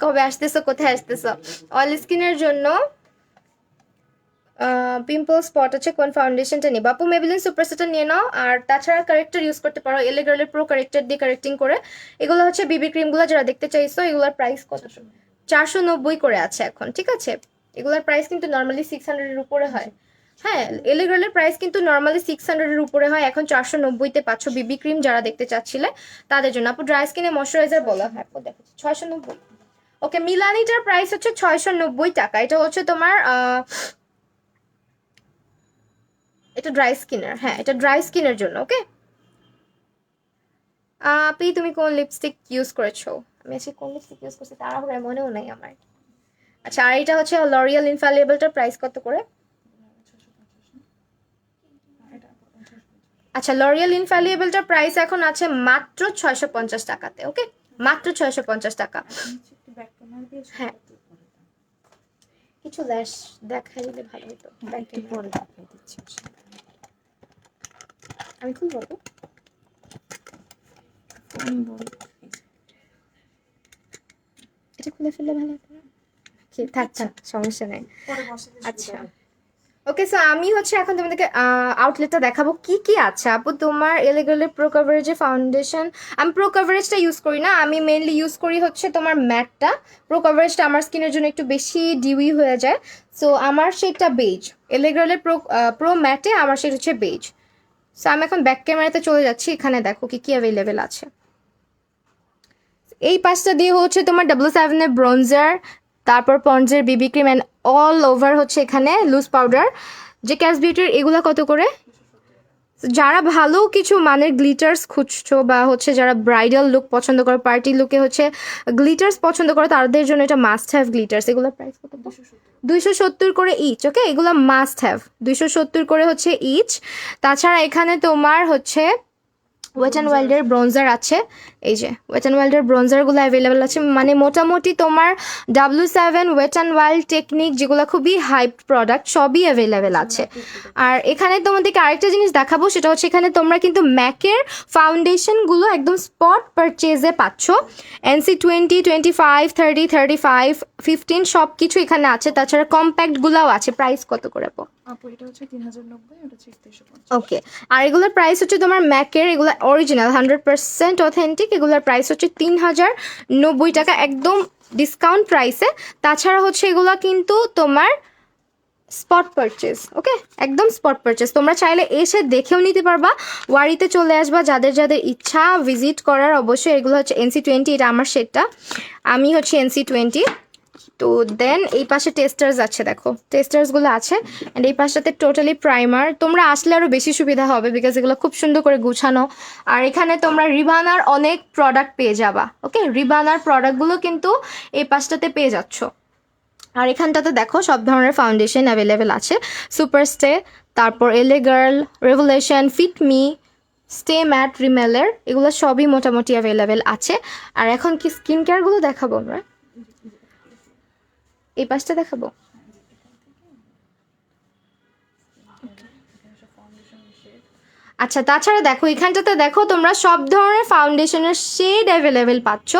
Speaker 2: কবে আসতেছো, কোথায় আসতেছো। অয়েল স্কিনের জন্য পিম্পল স্পট আছে, কোন ফাউন্ডেশনটা নিবা? আপু মেবলিন সুপারস্টারটা নিয়ে নাও, আর তাছাড়া কারেক্টর ইউজ করতে পারো, এলে গার্লের প্রো কারেক্টর দিয়ে কারেক্টিং করে। এগুলো হচ্ছে বিবি ক্রিমগুলো যারা দেখতে চাইছো, এগুলোর প্রাইস কত? 490 করে আছে এখন, ঠিক আছে? এগুলোর প্রাইস কিন্তু নর্মালি 600-এর উপরে হয়। হ্যাঁ, এলে গার্লের প্রাইস কিন্তু নর্মালি 600-এর উপরে হয়, এখন 490-তে পাচ্ছ বিবি ক্রিম যারা দেখতে চাচ্ছিলে তাদের জন্য। আপু ড্রাই স্কিনে ময়শ্চারাইজার বলা হয়, আপু দেখো 690। ওকে, মিলানিটার প্রাইস হচ্ছে 690 টাকা। এটা হচ্ছে তোমার এটা ড্রাই স্কিনের, হ্যাঁ এটা ড্রাই স্কিনের জন্য। ওকে, আপনি তুমি কোন লিপস্টিক ইউজ করেছো? আমি আজকে কোন লিপস্টিক ইউজ করছি তাড়াহুড়া মনেও নাই আমার। আচ্ছা, আর এটা হচ্ছে লরিয়াল ইনফ্যালিয়েবলটার প্রাইস কত করে? আচ্ছা, লরিয়াল ইনফ্যালিয়েবলটার প্রাইস এখন আছে মাত্র 650 টাকাতে। ওকে, মাত্র 650 টাকা। হ্যাঁ, কিছু ল্যাশ দেখাই দিলে ভালো হতো।
Speaker 1: পরে দেখাই দিচ্ছি।
Speaker 2: আমি খুব বলবো, এটা খুলে ফেললে ভালো হতো না? থাক থাক, সমস্যা নাই। আচ্ছা, ওকে, সো আমি হচ্ছে এখন তোমাদেরকে আউটলেটটা দেখাবো কি কি আছে আপু তোমার এলিগালের প্রো কভারেজের ফাউন্ডেশন। আমি প্রো কভারেজটা ইউজ করি না, আমি মেইনলি ইউজ করি হচ্ছে তোমার ম্যাটটা। প্রো কভারেজটা আমার স্কিনের জন্য একটু বেশি ডিউই হয়ে যায়, সো আমার সেটা বেজ। এলিগালের প্রো ম্যাটে আমার সেটা হচ্ছে বেজ। সো আমি এখন ব্যাক ক্যামেরাতে চলে যাচ্ছি, এখানে দেখো কি কি অ্যাভেলেবেল আছে। এই পাঁচটা দিয়ে হচ্ছে তোমার W7 এর ব্রোঞ্জার, তারপর পন্ডসের বিবি ক্রিম অ্যান্ড অল ওভার হচ্ছে এখানে লুজ পাউডার। যে ক্যাশ বিউটির এগুলো কত করে? যারা ভালো কিছু মানের গ্লিটার্স খুঁজছো বা হচ্ছে যারা ব্রাইডাল লুক পছন্দ করো, পার্টি লুকে হচ্ছে গ্লিটার্স পছন্দ করো, তাদের জন্য এটা মাস্ট হ্যাভ গ্লিটার্স। এগুলোর প্রাইস কত? 270 করে ইচ। ওকে, এগুলো মাস্ট হ্যাভ, 270 করে হচ্ছে ইচ। তাছাড়া এখানে তোমার হচ্ছে ওয়েট অ্যান্ড ওয়াইল্ডের ব্রোঞ্জার আছে। এই যে ওয়েট অ্যান্ড ওয়াইল্ডের ব্রোঞ্জারগুলো অ্যাভেলেবেল আছে, মানে মোটামুটি তোমার W7 wait and wild technique যেগুলো খুবই হাইপ প্রোডাক্ট সবই অ্যাভেলেবেল আছে। আর এখানে তোমাদেরকে আরেকটা জিনিস দেখাবো, সেটা হচ্ছে এখানে তোমরা কিন্তু ম্যাকের ফাউন্ডেশনগুলো একদম স্পট পারচেজে পাচ্ছ। NC20, 25, 30, 35, 15 সব কিছু এখানে আছে। তাছাড়া কম্প্যাক্টগুলোও আছে। প্রাইস কত করে আপু?
Speaker 1: আপু এটা হচ্ছে 3090, এটা হচ্ছে 3150।
Speaker 2: ওকে, আর এগুলোর প্রাইস হচ্ছে তোমার ম্যাকের, এগুলো অরিজিনাল 100% অথেন্টিক। এগুলোর প্রাইস হচ্ছে 3090 টাকা, একদম ডিসকাউন্ট প্রাইসে। তাছাড়া হচ্ছে এগুলো কিন্তু তোমার স্পট পারচেজ। ওকে, একদম স্পট পারচেজ, তোমরা চাইলে এসে দেখেও নিতে পারবা, ওয়ারিতে চলে আসবা যাদের যাদের ইচ্ছা ভিজিট করার। অবশ্যই এগুলো হচ্ছে NC20, এটা আমার সেটটা, আমি হচ্ছে NC20। তো দেন এই পাশে টেস্টার্স আছে, দেখো টেস্টার্সগুলো আছে। অ্যান্ড এই পাশটাতে টোটালি প্রাইমার, তোমরা আসলে আরও বেশি সুবিধা হবে বিকজ এগুলো খুব সুন্দর করে গুছানো। আর এখানে তোমরা রিবানার অনেক প্রোডাক্ট পেয়ে যাবা। ওকে, রিবানার প্রোডাক্টগুলো কিন্তু এই পাশটাতে পেয়ে যাচ্ছ। আর এখানটাতে দেখো সব ধরনের ফাউন্ডেশন অ্যাভেলেবেল আছে, সুপারস্টে, তারপর L A Girl, Revolution, Fit Me, Stay Matte, রিমেলার, এগুলো সবই মোটামুটি অ্যাভেলেবেল আছে। আর এখন কি স্কিন কেয়ারগুলো দেখাবো আমরা, এই পাশটা দেখাবো। আচ্ছা, তাছাড়া দেখো এখানটাতে দেখো তোমরা সব ধরনের ফাউন্ডেশনের শেড অ্যাভেলেবেল পাচ্ছ।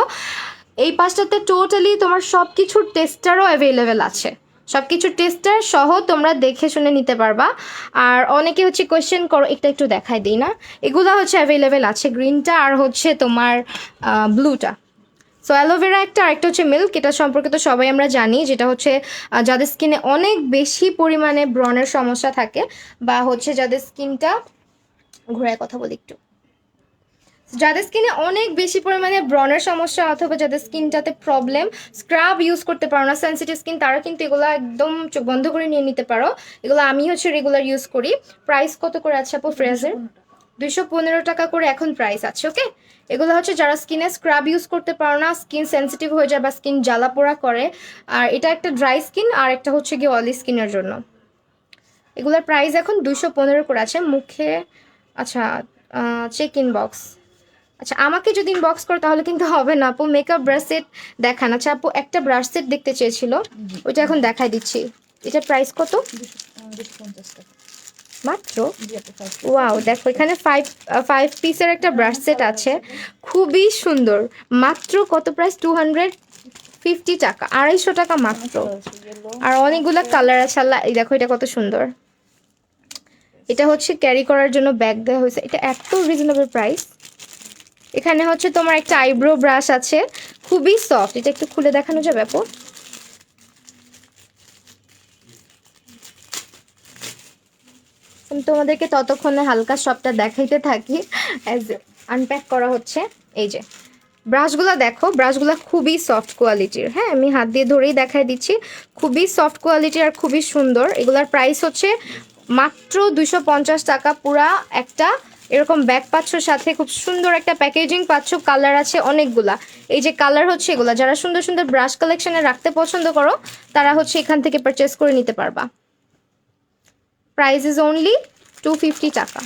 Speaker 2: এই পাশটাতে টোটালি তোমার সব কিছুর টেস্টারও অ্যাভেলেবেল আছে, সব কিছুর টেস্টার সহ তোমরা দেখে শুনে নিতে পারবা। আর অনেকে হচ্ছে কোয়েশ্চেন করো, একটা একটু দেখাই দিই না, এগুলো হচ্ছে অ্যাভেলেবেল আছে, গ্রিনটা আর হচ্ছে তোমার ব্লুটা। সো অ্যালোভেরা একটা, আরেকটা হচ্ছে মিল্ক, এটা সম্পর্কে তো সবাই আমরা জানি, যেটা হচ্ছে যাদের স্কিনে অনেক বেশি পরিমাণে ব্রণের সমস্যা থাকে বা হচ্ছে যাদের স্কিনটা, ঘোরায় কথা বলি একটু, যাদের স্কিনে অনেক বেশি পরিমাণে ব্রণের সমস্যা অথবা যাদের স্কিনটাতে প্রবলেম, স্ক্রাব ইউজ করতে পারো না, সেন্সিটিভ স্কিন, তারা কিন্তু এগুলো একদম চোখ বন্ধ করে নিয়ে নিতে পারো। এগুলো আমি হচ্ছে রেগুলার ইউজ করি। প্রাইস কত করে আছে আপু ফ্রেজের? 215 টাকা করে এখন প্রাইস আছে। ওকে, এগুলো হচ্ছে যারা স্কিনে স্ক্রাব ইউজ করতে পারো না, স্কিন সেন্সিটিভ হয়ে যায় বা স্কিন জ্বালা পোড়া করে, আর এটা একটা ড্রাই স্কিন আর একটা হচ্ছে গিয়ে অয়েলি স্কিনের জন্য। এগুলোর প্রাইস এখন 215 করে আছে মুখে। আচ্ছা, চেক ইন বক্স, আচ্ছা আমাকে যদি ইনবক্স করো তাহলে কিন্তু হবে না আপু। মেকআপ ব্রাশ সেট দেখান। আচ্ছা আপু একটা ব্রাশ সেট দেখতে চেয়েছিল, ওইটা এখন দেখাই দিচ্ছি। এটা প্রাইস কত?
Speaker 1: 250 টাকা
Speaker 2: মাত্র।
Speaker 1: জি আপু।
Speaker 2: ওয়াও, দেখো এখানে ফাইভ পিসের একটা ব্রাশ সেট আছে, খুবই সুন্দর। মাত্র কত প্রাইস? 250 টাকা, 250 টাকা মাত্র। আর অনেকগুলো কালার আছে। আল্লাহ, এই দেখো এটা কত সুন্দর। এটা হচ্ছে ক্যারি করার জন্য ব্যাগ দেওয়া হয়েছে, এটা এত রিজনেবল প্রাইস। এখানে হচ্ছে তোমার একটা আইব্রো ব্রাশ আছে, খুবই সফট, এটা একটু খুলে দেখানো যাবে আপু? আমি তোমাদেরকে ততক্ষণে হালকা সবটা দেখাইতে থাকি অ্যাজ আনপ্যাক করা হচ্ছে। এই যে ব্রাশগুলো দেখো, ব্রাশগুলো খুবই সফট কোয়ালিটির। হ্যাঁ, আমি হাত দিয়ে ধরেই দেখাই দিচ্ছি, খুবই সফট কোয়ালিটির আর খুবই সুন্দর। এগুলার প্রাইস হচ্ছে মাত্র 250 টাকা। পুরা একটা এরকম ব্যাগ পাচ্ছ, সাথে খুব সুন্দর একটা প্যাকেজিং পাচ্ছ, কালার আছে অনেকগুলা। এই যে কালার হচ্ছে এগুলা, যারা সুন্দর সুন্দর ব্রাশ কালেকশনে রাখতে পছন্দ করো তারা হচ্ছে এখান থেকে পারচেস করে নিতে পারবা। প্রাইস ইজ অনলি 250 টাকা।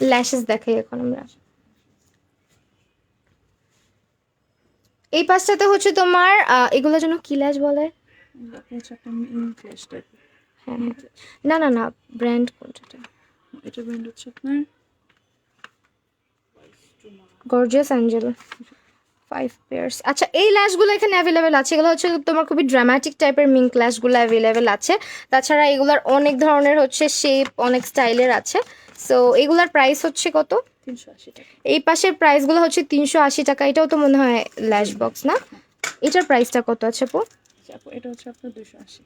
Speaker 2: ল্যাশেস দেখাই এখন আমরা। এই পাশটাতে হচ্ছে তোমার এগুলোর জন্য কি ল্যাশ বলে? হ্যাঁ, না না না, ব্র্যান্ড কোনটা?
Speaker 1: এটা ব্র্যান্ড হচ্ছে আপনার
Speaker 2: গর্জিয়াস অ্যাঞ্জেল। 5 পেয়ার্স। আচ্ছা, এই ল্যাশগুলো এখানে অ্যাভেলেবেল আছে। এগুলো হচ্ছে তোমার খুবই ড্রামাটিক টাইপের মিঙ্ক ল্যাশগুলো অ্যাভেলেবেল আছে। তাছাড়া এগুলার অনেক ধরনের হচ্ছে শেপ, অনেক স্টাইলের আছে। সো এগুলার প্রাইস হচ্ছে কত?
Speaker 1: 380 টাকা।
Speaker 2: এই পাশের প্রাইসগুলো হচ্ছে 380 টাকা। এটাও তো মনে হয় ল্যাশ বক্স না? এটার প্রাইসটা কত আছে আপু?
Speaker 1: আপু এটা হচ্ছে আপনার 280।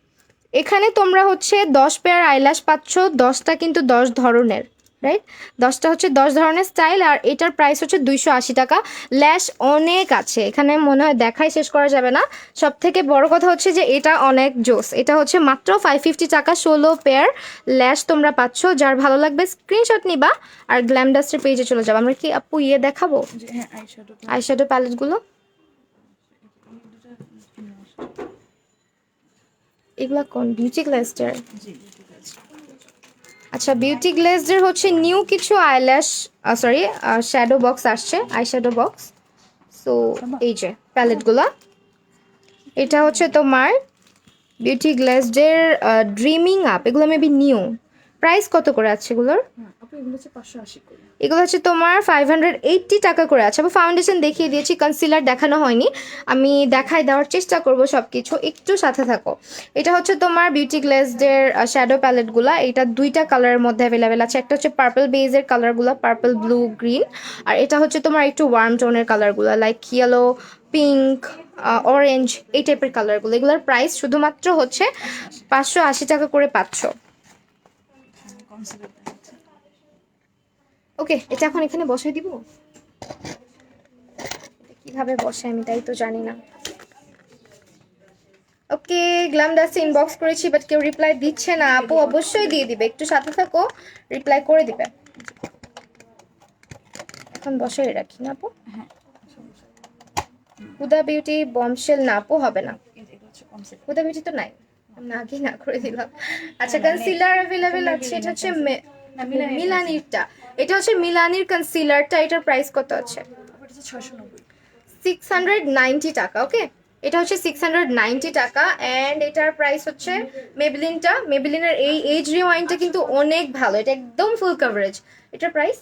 Speaker 2: এখানে তোমরা হচ্ছে 10 পেয়ার আইল্যাশ পাচ্ছ, 10টা কিন্তু 10 ধরনের, রাইট? 10টা হচ্ছে 10 ধরনের স্টাইল, আর এটার প্রাইস হচ্ছে 280 টাকা। ল্যাশ অনেক আছে এখানে, মনে হয় দেখাই শেষ করা যাবে না। সব থেকে বড় কথা হচ্ছে যে এটা অনেক জোস। এটা হচ্ছে মাত্র 550 টাকা, 16 পেয়ার ল্যাশ তোমরা পাচ্ছ। যার ভালো লাগবে স্ক্রিনশট নিবা আর গ্ল্যামডাস্টের পেজে চলে যাবো। আমরা কি আপু ইয়ে দেখাবো
Speaker 1: যে হ্যাঁ আইশ্যাডো
Speaker 2: আইশ্যাডো প্যালেটগুলো? এগুলা কোন? বিউটি গ্লেজডের?
Speaker 1: জি ঠিক আছে।
Speaker 2: আচ্ছা, বিউটি গ্লেজডের হচ্ছে নিউ কিছু আইল্যাশ সরি শ্যাডো বক্স আসছে, আই শ্যাডো বক্স। সো এই যে প্যালেটগুলো, এটা হচ্ছে তোমার বিউটি গ্লেজডের ড্রিমিং আপ। এগুলো মেবি নিউ। প্রাইস কত করে আছে এগুলোর?
Speaker 1: হ্যাঁ আপু এগুলো হচ্ছে 580 করে।
Speaker 2: এগুলো হচ্ছে তোমার 580 টাকা করে আছে। আবার ফাউন্ডেশন দেখিয়ে দিয়েছি, কনসিলার দেখানো হয়নি। আমি দেখায় দেওয়ার চেষ্টা করব সব কিছু, একটু সাথে থাকো। এটা হচ্ছে তোমার বিউটি গ্লেজডের শ্যাডো প্যালেটগুলা। এটা দুইটা কালারের মধ্যে অ্যাভেলেবেল আছে। একটা হচ্ছে পার্পল বেজের কালারগুলো, পার্পল ব্লু গ্রিন। আর এটা হচ্ছে তোমার একটু ওয়ার্ম টোনের কালারগুলো, লাইক ইয়েলো, পিঙ্ক, অরেঞ্জ, এই টাইপের কালারগুলো। এগুলোর প্রাইস শুধুমাত্র হচ্ছে 580 টাকা করে পাচ্ছ।
Speaker 1: কনসিলার দেখাচ্ছে।
Speaker 2: ওকে, এটা এখন এখানে বসাই দিব। কিভাবে বসে আমি তাই তো জানি না। ওকে, গ্ল্যামডাস্টে ইনবক্স করেছি বাট কেউ রিপ্লাই দিচ্ছে না। আপু অবশ্যই দিয়ে দিবে, একটু সাথে থাকো, রিপ্লাই করে দিবে। এখন বসাই রাখি না আপু?
Speaker 1: হ্যাঁ
Speaker 2: হুদা বিউটি বমশেল না আপু, হবে না।
Speaker 1: এটা হচ্ছে কনসেপ্ট।
Speaker 2: হুদা বিউটি তো নাই, না কি না করে দিলাম। আচ্ছা, কনসিলার অ্যাভেলেবেল আছে। এটা হচ্ছে মিলানিরটা। এটা হচ্ছে মিলানির কনসিলারটা। এটার প্রাইস কত আছে?
Speaker 1: এটা হচ্ছে 690।
Speaker 2: 690 টাকা। ওকে, এটা হচ্ছে 690 টাকা। অ্যান্ড এটার প্রাইস হচ্ছে মেবলিনের এই এজ রিওয়াইন্ডটা কিন্তু অনেক ভালো, এটা একদম ফুল কভারেজ। এটার প্রাইস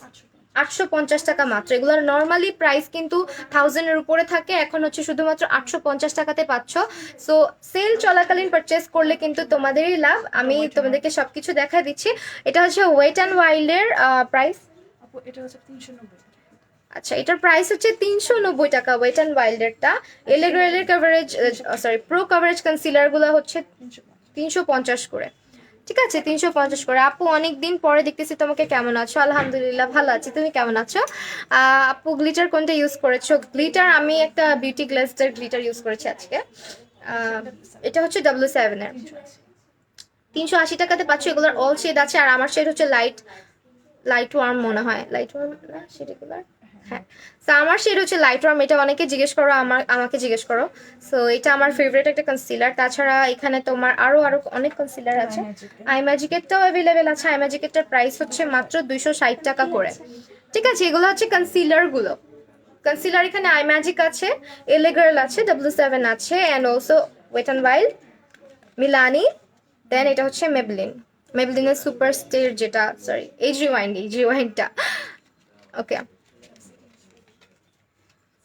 Speaker 2: 850 টাকা মাত্র। এগুলোর নর্মালি প্রাইস কিন্তু 1000-এর উপরে থাকে, এখন হচ্ছে শুধুমাত্র 850 টাকাতে পাচ্ছ। সো সেল চলাকালীন পারচেস করলে কিন্তু তোমাদেরই লাভ। আমি তোমাদেরকে সবকিছু দেখা দিচ্ছি। এটা হচ্ছে ওয়েট অ্যান্ড ওয়াইল্ডের প্রাইস।
Speaker 1: আপু এটা হচ্ছে 390।
Speaker 2: আচ্ছা, এটার প্রাইস হচ্ছে 390 টাকা, ওয়েট অ্যান্ড ওয়াইল্ডেরটা। এলেগ্রেলের কভারেজ প্রো কভারেজ কনসিলারগুলো হচ্ছে 350 করে। ঠিক আছে, 350 করে। আপু অনেক দিন পরে দেখতেছি তোমাকে, কেমন আছো? আলহামদুলিল্লাহ ভালো আছি, তুমি কেমন আছো? আপু গ্লিটার কোনটা ইউজ করেছো? গ্লিটার আমি একটা বিউটি গ্লেজডের গ্লিটার ইউজ করেছি আজকে। এটা হচ্ছে W7 এর। 380 টাকাতে পাচ্ছ। এগুলোর অল শেড আছে, আর আমার শেড হচ্ছে লাইট ওয়ার্ম মনে হয়, লাইট ওয়ার্ম না শেডগুলার। হ্যাঁ, তো আমার শেড হচ্ছে লাইট ওয়ার্ম। এটা অনেকে জিজ্ঞেস করো, আমাকে জিজ্ঞেস করো। সো এটা আমার ফেভারিট একটা কনসিলার। তাছাড়া এখানে তোমার আরো অনেক কনসিলার আছে। আই ম্যাজিকেরটাও অ্যাভেলেবেল আছে। আই ম্যাজিকেরটার প্রাইস হচ্ছে মাত্র 260 টাকা করে। ঠিক আছে, এগুলো হচ্ছে কনসিলারগুলো। কনসিলার এখানে আই ম্যাজিক আছে, এলে গার্ল আছে, W7 আছে, and also Wet and Wild, Milani, then এটা হচ্ছে মেবলিনের সুপার স্টের, যেটা সরি এজ রিওয়াইন্ডটা। ওকে,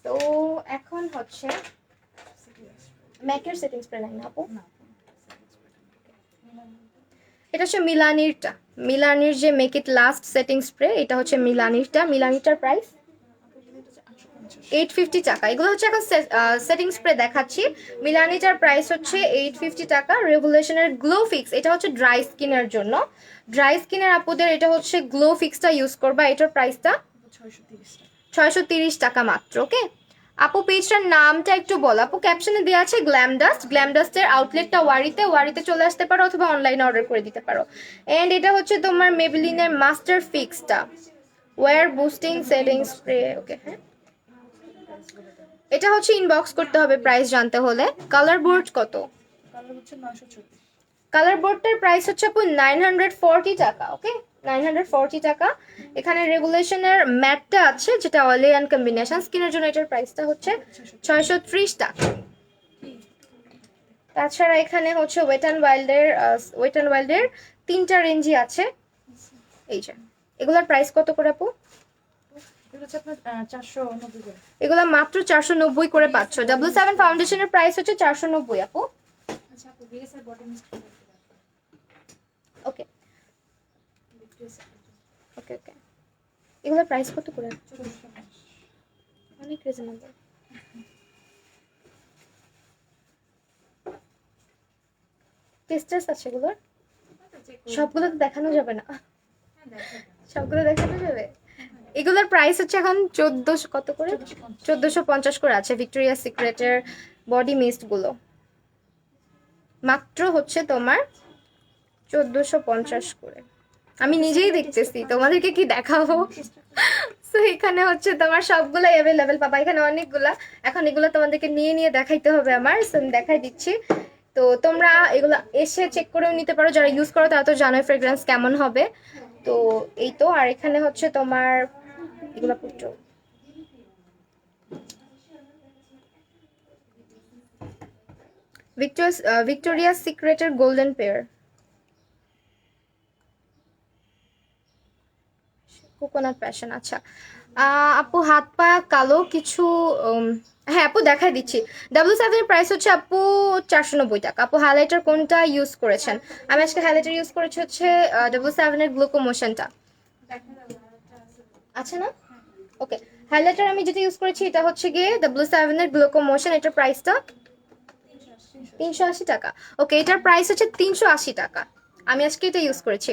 Speaker 2: তো এখন হচ্ছে ম্যাকের সেটিং স্প্রে লাইন আপু। এটা হচ্ছে মিলানির যে make it last setting spray, এটা হচ্ছে মিলানিরটার প্রাইস 850 টাকা। এগুলো হচ্ছে এখন সেটিং স্প্রে দেখাচ্ছি। মিলানিটার প্রাইস হচ্ছে 850 টাকা। রেগুলেশনের গ্লো ফিক্স, এটা হচ্ছে ড্রাই স্কিনের জন্য। ড্রাই স্কিনের আপুদের এটা হচ্ছে গ্লো ফিক্সটা ইউজ করবা। এটার প্রাইসটা 630 টাকা মাত্র। ওকে আপু, পেজটার নামটা একটু বল আপু। ক্যাপশনে দেওয়া আছে গ্ল্যামডাস্টের আউটলেটটা ওয়ারিতে চলে আসতে পারো, অথবা অনলাইনে অর্ডার করে দিতে পারো। এন্ড এটা হচ্ছে তোমার মেবলিনের মাস্টার ফিক্সটা, wear boosting setting spray. Okay, হ্যাঁ, এটা হচ্ছে ইনবক্স করতে হবে প্রাইস জানতে হলে। কালার বোর্ড কত?
Speaker 1: কালার হচ্ছে 934।
Speaker 2: কালার বোর্ডটার প্রাইস হচ্ছে আপু 940 টাকা। ওকে, 940 টাকা। এখানে রেগুলেশনের ম্যাটটা আছে, যেটা অয়েলি অ্যান্ড কম্বিনেশন স্কিনের জন্য। এটার প্রাইসটা হচ্ছে 630 টাকা। তাছাড়া এখানে হচ্ছে ওয়েট অ্যান্ড ওয়াইল্ডের 3টা রেঞ্জই আছে। এই যে এগুলোর প্রাইস কত করে আপু?
Speaker 1: এটা হচ্ছে আপনার 490 করে।
Speaker 2: এগুলো মাত্র 490 করে পাচ্ছ। W7 ফাউন্ডেশনের প্রাইস হচ্ছে 490 আপু।
Speaker 1: আচ্ছা আপু বেস আর বডি মিস্ট করে দিতে পারবেন।
Speaker 2: ওকে ওকে ওকে, এগুলোর প্রাইস কত করে?
Speaker 1: 450।
Speaker 2: অনেক রিজনেবল। টেস্টার্স আছে এগুলোর? সবগুলো তো দেখানো যাবে না, সবগুলো দেখানো যাবে। এগুলোর প্রাইস হচ্ছে এখন 1400 কত করে? 1450 করে আছে। ভিক্টোরিয়া সিক্রেটের বডি মিস্ট গুলো মাত্র হচ্ছে তোমার 1450 করে। আমি নিজেই দেখতেছি, তোমাদেরকে কি দেখাবো? তো এখানে হচ্ছে তোমার সবগুলো অ্যাভেলেবেল পাবা, এখানে অনেকগুলা। এখন এগুলো তোমাদেরকে নিয়ে নিয়ে দেখাইতে হবে আমার, সো আমি দেখাই দিচ্ছি। তো তোমরা এগুলো এসে চেক করেও নিতে পারো, যারা ইউজ করো তারা তো জানোই ফ্রেগ্রেন্স কেমন হবে। তো এই তো। আর এখানে হচ্ছে তোমার এগুলো পুরো ভিক্টোরিয়া সিক্রেটের গোল্ডেন পেয়ার, কোকোনাট প্যাশন। আচ্ছা আপু হাত পা কালো কিছু, হ্যাঁ আপু দেখাই দিচ্ছি। W7 এর প্রাইস হচ্ছে আপু 490 টাকা। আপু হাইলাইটার কোনটা ইউজ করেছেন? আমি আজকে হাইলাইটার ইউজ করেছি হচ্ছে W7 এর গ্লুকো মোশনটা। আচ্ছা না? ওকে, হাইলাইটার আমি যেটা ইউজ করেছি এটা হচ্ছে গিয়ে W7 এর গ্লুকো মোশন। এটার প্রাইসটা 380 টাকা। ওকে, এটার প্রাইস হচ্ছে 380 টাকা। আমি আজকে এটা ইউজ করেছি।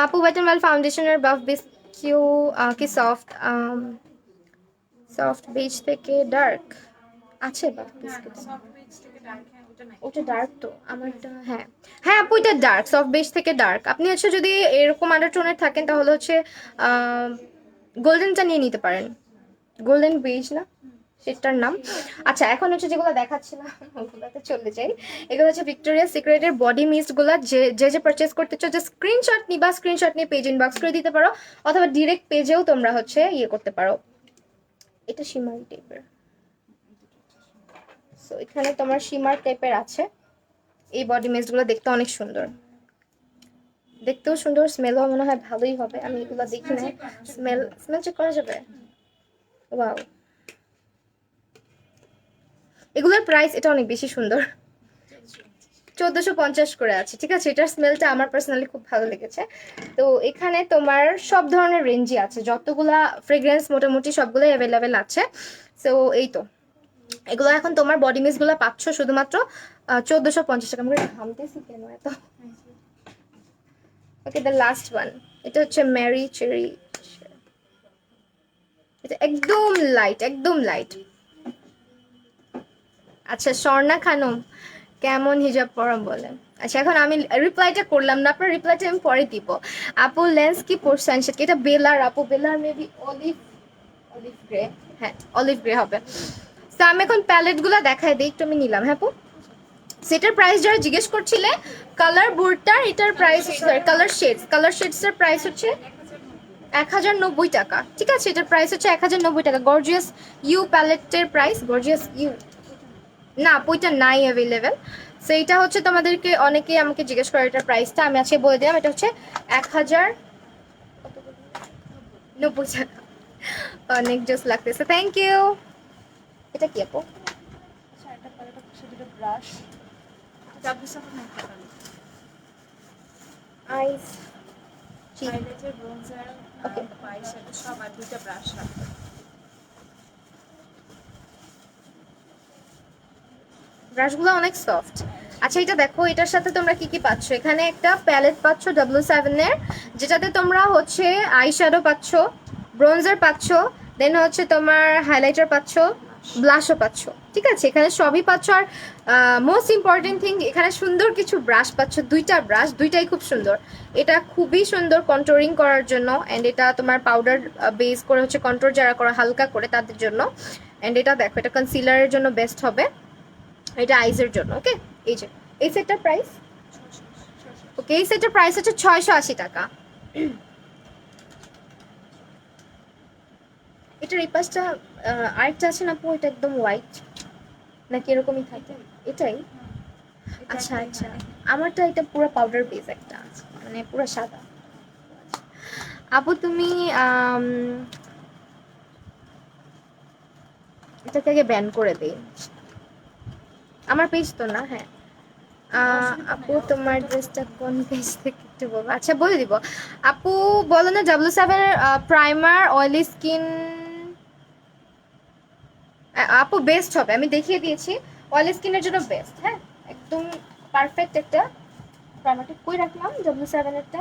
Speaker 2: আপু ওয়েট এন্ড ওয়েল ফাউন্ডেশনের বাফ বেস কিউ কি সফট সফট বেজ থেকে ডার্ক আছে বাফ বিস্কিট? ওটা ডার্ক তো আমারটা। হ্যাঁ হ্যাঁ আপু এটা ডার্ক, সফট বেজ থেকে ডার্ক। আপনি হচ্ছে যদি এরকম আন্ডারটোনের থাকেন তাহলে হচ্ছে গোল্ডেনটা নিয়ে নিতে পারেন। গোল্ডেন বেজ না সেটার নাম। আচ্ছা এখন হচ্ছে যেগুলো দেখাচ্ছিলাম ওগুলোতে চলে যাই। এগুলো হচ্ছে ভিক্টোরিয়া সিক্রেটের বডি মিস্ট গুলা। যে যে পারচেস করতে চাও যে স্ক্রিনশট নিবা, স্ক্রিনশট নিয়ে পেজ ইনবক্স করে দিতে পারো, অথবা ডিরেক্ট পেজেও তোমরা হচ্ছে ইয়ে করতে পারো। এটা শিমারি টাইপের, সো এখানে তোমার শিমার টাইপের আছে। এই বডি মিস্ট গুলো দেখতে অনেক সুন্দর, দেখতেও সুন্দর, স্মেলও মনে হয় ভালোই হবে। আমি এগুলো দেখি না, স্মেল চেক করা যাবে। ওয়াও, এগুলোর প্রাইস এটা অনেক বেশি সুন্দর, 1450 করে আছে। ঠিক আছে, এটার স্মেলটা আমার পার্সোনালি খুব ভালো লেগেছে। তো এখানে তোমার সব ধরনের রেঞ্জই আছে, যতগুলা ফ্রেগ্রেন্স মোটামুটি সবগুলোই অ্যাভেলেবেল আছে। সো এই তো, এগুলো এখন তোমার বডি মিস্টগুলো পাচ্ছ শুধুমাত্র 1450 টাকা। আমরা ঘামতেছি কেন এত? ওকে, দ্য লাস্ট ওয়ান, এটা হচ্ছে মেরি চেরি। এটা একদম লাইট, একদম লাইট। আচ্ছা স্বর্ণা খানম কেমন হিজাব পরা বলেন? আচ্ছা এখন আমি রিপ্লাইটা করলাম না, আপনার রিপ্লাইটা আমি পরে দিব। আপু লেন্স কি পড়ছেন সেটা? এটা বেলার আপু, বেলার মেবি অলিভ অলিভ গ্রে। হ্যাঁ অলিভ গ্রে হবে। তো আমি এখন প্যালেটগুলো দেখাই দিই, একটু আমি নিলাম। হ্যাঁ আপু, সেটার প্রাইস যারা জিজ্ঞেস করছিলে, কালার বোর্ডটার এটার প্রাইস, কালার শেডসের প্রাইস হচ্ছে 1090 টাকা। ঠিক আছে, এটার প্রাইস হচ্ছে 1090 টাকা। গর্জিয়াস ইউ প্যালেটের প্রাইস, গর্জিয়াস ইউ না বইটা নাই অ্যাভেলেবেল। সো এটা হচ্ছে তোমাদেরকে অনেকেই আমাকে জিজ্ঞেস করে এটার প্রাইসটা, আমি আজকে বলে দিলাম। এটা হচ্ছে 1090 টাকা। অনেক জোস লাগতেছে, থ্যাংক ইউ। এটা কি আপু?
Speaker 1: আচ্ছা একটা প্যালেট হচ্ছে দুটো ব্রাশ, W7 একটা প্যালেট,
Speaker 2: আইস
Speaker 1: হাইলাইটার, ব্রোঞ্জার,
Speaker 2: ওকে।
Speaker 1: আইশ্যাডো সব, আর দুটো ব্রাশ রাখবে।
Speaker 2: ব্রাশগুলো অনেক সফট। আচ্ছা এটা দেখো, এটার সাথে তোমরা কি কি পাচ্ছ? এখানে একটা প্যালেট পাচ্ছ W7 এর, যেটাতে তোমরা হচ্ছে আই শ্যাডো পাচ্ছ, ব্রোঞ্জার পাচ্ছ, দেন হচ্ছে তোমার হাইলাইটার পাচ্ছ, ব্লাশও পাচ্ছ। ঠিক আছে, এখানে সবই পাচ্ছ। আর মোস্ট ইম্পর্টেন্ট থিং, এখানে সুন্দর কিছু ব্রাশ পাচ্ছ, দুইটা ব্রাশ, দুইটাই খুব সুন্দর। এটা খুবই সুন্দর কন্ট্রোরিং করার জন্য, অ্যান্ড এটা তোমার পাউডার বেস করে হচ্ছে কন্ট্রোল যারা করা হালকা করে তাদের জন্য। অ্যান্ড এটা দেখো, এটা কনসিলারের জন্য বেস্ট হবে, এটা আইজের জন্য। ওকে, এই যে এই সেটটার প্রাইস, ওকে এই সেটটার প্রাইস হচ্ছে 680 টাকা। এটার এই পাশটা আরেকটা আছে না আপু, এটা একদম হোয়াইট নাকি এরকমই থাকে? এটাই? আচ্ছা আচ্ছা, আমারটা এটা পুরো পাউডার বেস একটা আছে, মানে পুরো সাদা। আপু তুমি এটাকে আগে ব্যান করে দেই। আমার পেজ তো না। হ্যাঁ আপু তোমার ড্রেসটা কোন পেজ থেকে একটু বলবো? আচ্ছা বলে দিব। আপু বলো না W7 এর প্রাইমার অয়েলি স্কিন আপু বেস্ট হবে, আমি দেখিয়ে দিয়েছি। অয়েলি স্কিনের জন্য বেস্ট। হ্যাঁ একদম পারফেক্ট একটা প্রাইমারটা কই রাখলাম W7 এরটা।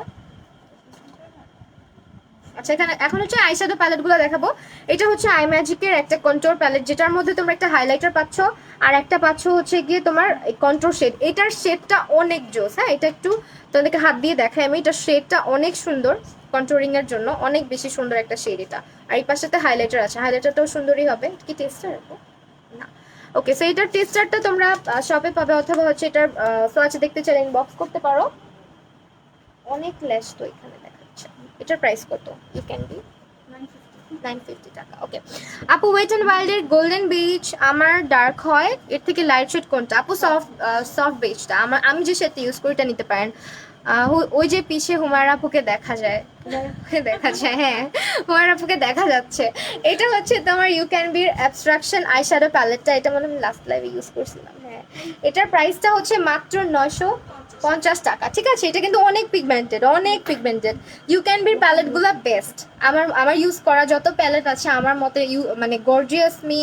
Speaker 2: আচ্ছা এখানে এখন হচ্ছে আইশ্যাডো প্যালেট গুলো দেখাবো। এটা হচ্ছে আই ম্যাজিকের একটা কন্ট্রোর প্যালেট, যেটার মধ্যে তোমরা একটা হাইলাইটার পাচ্ছ আর একটা পাচ্ছ হচ্ছে গিয়ে তোমার কন্ট্রোর শেড। এটার শেডটা অনেক জোস। হ্যাঁ এটা একটু তোমাদেরকে হাত দিয়ে দেখাই আমি। এটার শেডটা অনেক সুন্দর, কন্ট্রোরিং এর জন্য অনেক বেশি সুন্দর একটা শেড এটা। আর এই পাশে হাইলাইটার আছে, হাইলাইটারটাও সুন্দরই হবে। কি টেস্টার না? ওকে সো এটার টেস্টারটা তোমরা শপে পাবে, অথবা হচ্ছে এটার সোয়াচে দেখতে চাইলে ইনবক্স করতে পারো। অনেক লেস তো এখানে দেখাচ্ছে। এটার প্রাইস কত? ইউ ক্যান বি 950 টাকা। ওকে আপু ওয়েট অ্যান্ড ওয়াইল্ডের গোল্ডেন বিচ আমার ডার্ক হয়, এর থেকে লাইট শেড কোনটা? আপু সফট বেজটা। আমি যে শেডটা ইউজ করি এটা নিতে পারেন। ওই যে পিছে হুমায়রা আপুকে দেখা যায়, দেখা যায়, হ্যাঁ হুমায়রা আপুকে দেখা যাচ্ছে। এটা হচ্ছে তোমার ইউ ক্যান বির অ্যাবস্ট্রাকশন আই শ্যাডো প্যালেটটা। এটা মনে আমি লাস্ট লাইভে ইউজ করছিলাম। হ্যাঁ এটার প্রাইসটা হচ্ছে মাত্র 950 টাকা। ঠিক আছে এটা কিন্তু অনেক পিগমেন্টেড, অনেক পিগমেন্টেড। ইউ ক্যান বির প্যালেটগুলো বেস্ট। আমার ইউজ করা যত প্যালেট আছে আমার মতে মানে গর্জিয়াস মি,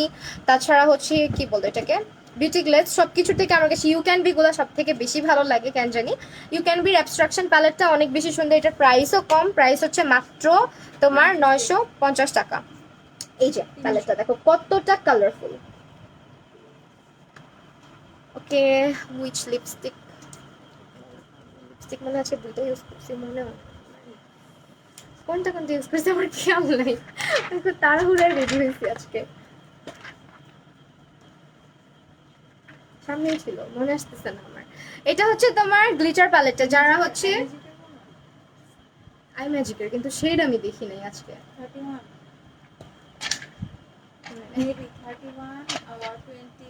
Speaker 2: তাছাড়া হচ্ছে কি বলবো এটাকে, বিউটি গ্লেজ, সব কিছু থেকে আমার কাছে ইউ ক্যান বি গুলো সব থেকে বেশি ভালো লাগে কেন জানি। ইউ ক্যান বির অ্যাবস্ট্রাকশন প্যালেটটা অনেক বেশি সুন্দর। এটার প্রাইসও কম, প্রাইস হচ্ছে মাত্র তোমার 950 টাকা। এই যে প্যালেটটা দেখো কতটা colourful. Okay which lipstick, lipstick মনে আছে দুটো ইউজ করছি, মনে হয় কোনটা কোনটা ইউজ করছি আমার খেয়াল নাই। তাড়াহুড়ায় রেডি হয়েছি আজকে, সামনেই ছিল মনে আসতেছে না আমার। এটা হচ্ছে তোমার গ্লিটার প্যালেটটা, যারা হচ্ছে আই ম্যাজিকের, কিন্তু শেড আমি দেখি নাই আজকে।
Speaker 1: 31 maybe 31 or 20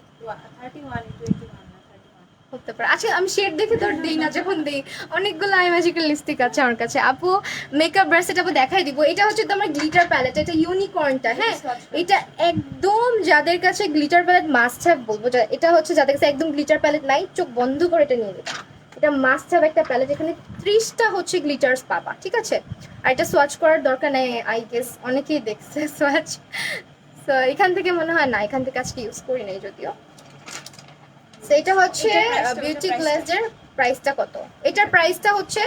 Speaker 1: 31 21 না 31
Speaker 2: হতে পারে। আচ্ছা আমি শেড দেখে তো দেই না, যখন দেই অনেকগুলো আই ম্যাজিকের লিপস্টিক আছে আমার কাছে। আপু মেকআপ ব্রাশ এটা আপু দেখাই দিব। এটা হচ্ছে তোমার গ্লিটার প্যালেট, এটা ইউনিকর্নটা। হ্যাঁ এটা একদম যাদের কাছে গ্লিটার প্যালেট মাস্ট হ্যাভ বলবো, এটা হচ্ছে যাদের কাছে একদম গ্লিটার প্যালেট নাই চোখ বন্ধ করে এটা নিয়ে নেবে। এটা মাস্ট হ্যাভ একটা প্যালেট, এখানে 30টা হচ্ছে গ্লিটার্স পাবা। ঠিক আছে আর এটা সোয়াচ করার দরকার নেই, আই গেস অনেকেই দেখছে সোয়াচ। তো এখান থেকে মনে হয় না, এখান থেকে আজকে ইউজ করি নাই যদিও। সেটা হচ্ছে বিউটি গ্লেজের প্রাইসটা কত? এটার প্রাইসটা হচ্ছে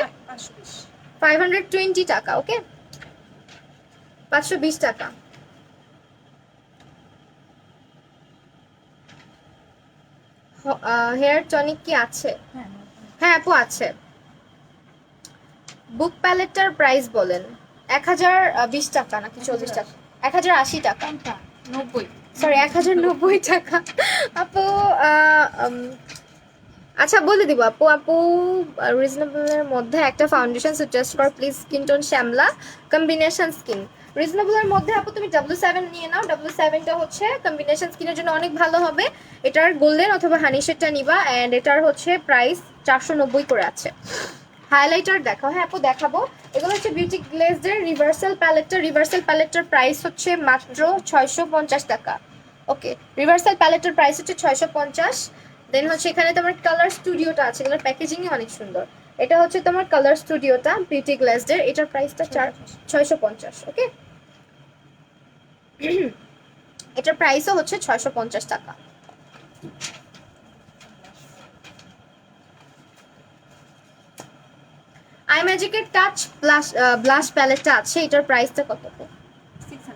Speaker 2: 520 টাকা। ওকে 520 টাকা। হেয়ার টনিক কি আছে? হ্যাঁ আপু আছে। বুক প্যালেটটার প্রাইস বলেন। 1020 টাকা নাকি 40 টাকা? 1080 টাকা,
Speaker 1: 90
Speaker 2: সরি 1090 টাকা। আপু আচ্ছা বলে দিব আপু। আপু রিজনেবলের মধ্যে একটা ফাউন্ডেশন সাজেস্ট কর প্লিজ, স্কিন টোন শ্যামলা, কম্বিনেশন স্কিন। রিজনেবলের মধ্যে আপু তুমি W7 নিয়ে নাও। W7টা হচ্ছে কম্বিনেশন স্কিনের জন্য অনেক ভালো হবে। এটার গোল্ডেন অথবা হানি শেডটা নিবা, অ্যান্ড এটার হচ্ছে প্রাইস 490 করে আছে। হাইলাইটার দেখাও। হ্যাঁ আপু দেখাবো। এগুলো হচ্ছে বিউটি গ্লেজের রিভার্সাল প্যালেটটা। রিভার্সাল প্যালেটটার প্রাইস হচ্ছে মাত্র 650 টাকা। ওকে রিভার্সাল প্যালেটের প্রাইস হচ্ছে 650। দেন হচ্ছে এখানে তোমার কালার স্টুডিওটা আছে, এগুলোর প্যাকেজিংই অনেক সুন্দর। এটা হচ্ছে তোমার কালার স্টুডিওটা বিউটি গ্লেজের, এটার প্রাইসটা 650। ওকে এটার প্রাইসও হচ্ছে 650 টাকা। আই ম্যাজিকের টাচ ব্লাশ প্যালেটটা আছে, এটার প্রাইসটা কত?
Speaker 1: 600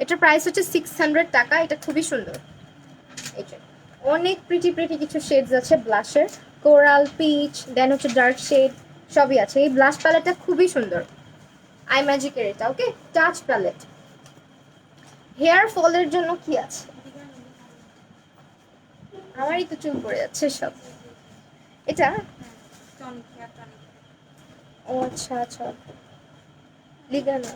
Speaker 2: এটার প্রাইস হচ্ছে 600 টাকা। এটা খুবই সুন্দর। এই যে অনেক প্রিটি প্রিটি কিছু শেডস আছে ব্লাশের, কোরাল, পিচ, দেন হচ্ছে ডার্ক শেড সবই আছে। এই ব্লাশ প্যালেটটা খুবই সুন্দর আই ম্যাজিকের এটা। ওকে টাচ প্যালেট। হেয়ার ফলের জন্য কি আছে? আমারই তো চুল পড়ে যাচ্ছে সব। এটা
Speaker 1: টনিক হেয়ার টনিক
Speaker 2: ও আচ্ছা আচ্ছা লিগানা।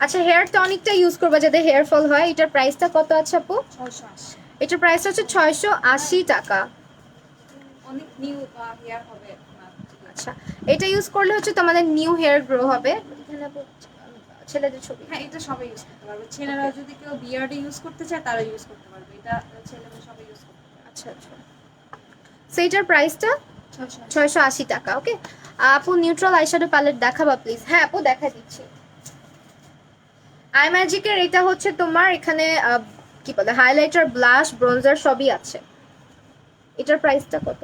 Speaker 2: আচ্ছা হেয়ার টনিকটা ইউজ করবা যাতে হেয়ার ফল হয়। এটার প্রাইসটা কত আছে আপু?
Speaker 1: 680
Speaker 2: এটার প্রাইস হচ্ছে 680 টাকা।
Speaker 1: অনেক নিউ হেয়ার হবে
Speaker 2: আচ্ছা এটা ইউজ করলে হচ্ছে তোমাদের নিউ হেয়ার গ্রো হবে। এখানে আপু ছেলেদের ছবি।
Speaker 1: হ্যাঁ এটা সবাই ইউজ করতে পারবে, ছেলেরা যদি কেউ বিয়ার্ডে ইউজ করতে চায় তারা ইউজ করতে পারবে, এটা ছেলেরা সবাই ইউজ করতে পারবে।
Speaker 2: আচ্ছা আচ্ছা, সেইটার প্রাইসটা 680 টাকা। ওকে আপু নিউট্রাল আইশ্যাডো প্যালেট দেখাবা প্লিজ। হ্যাঁ আপু দেখা দিচ্ছি। আই ম্যাজিকের এটা হচ্ছে তোমার এখানে কি বলে হাইলাইটার, ব্লাশ, ব্রোঞ্জার সবই আছে। এটার প্রাইসটা কত?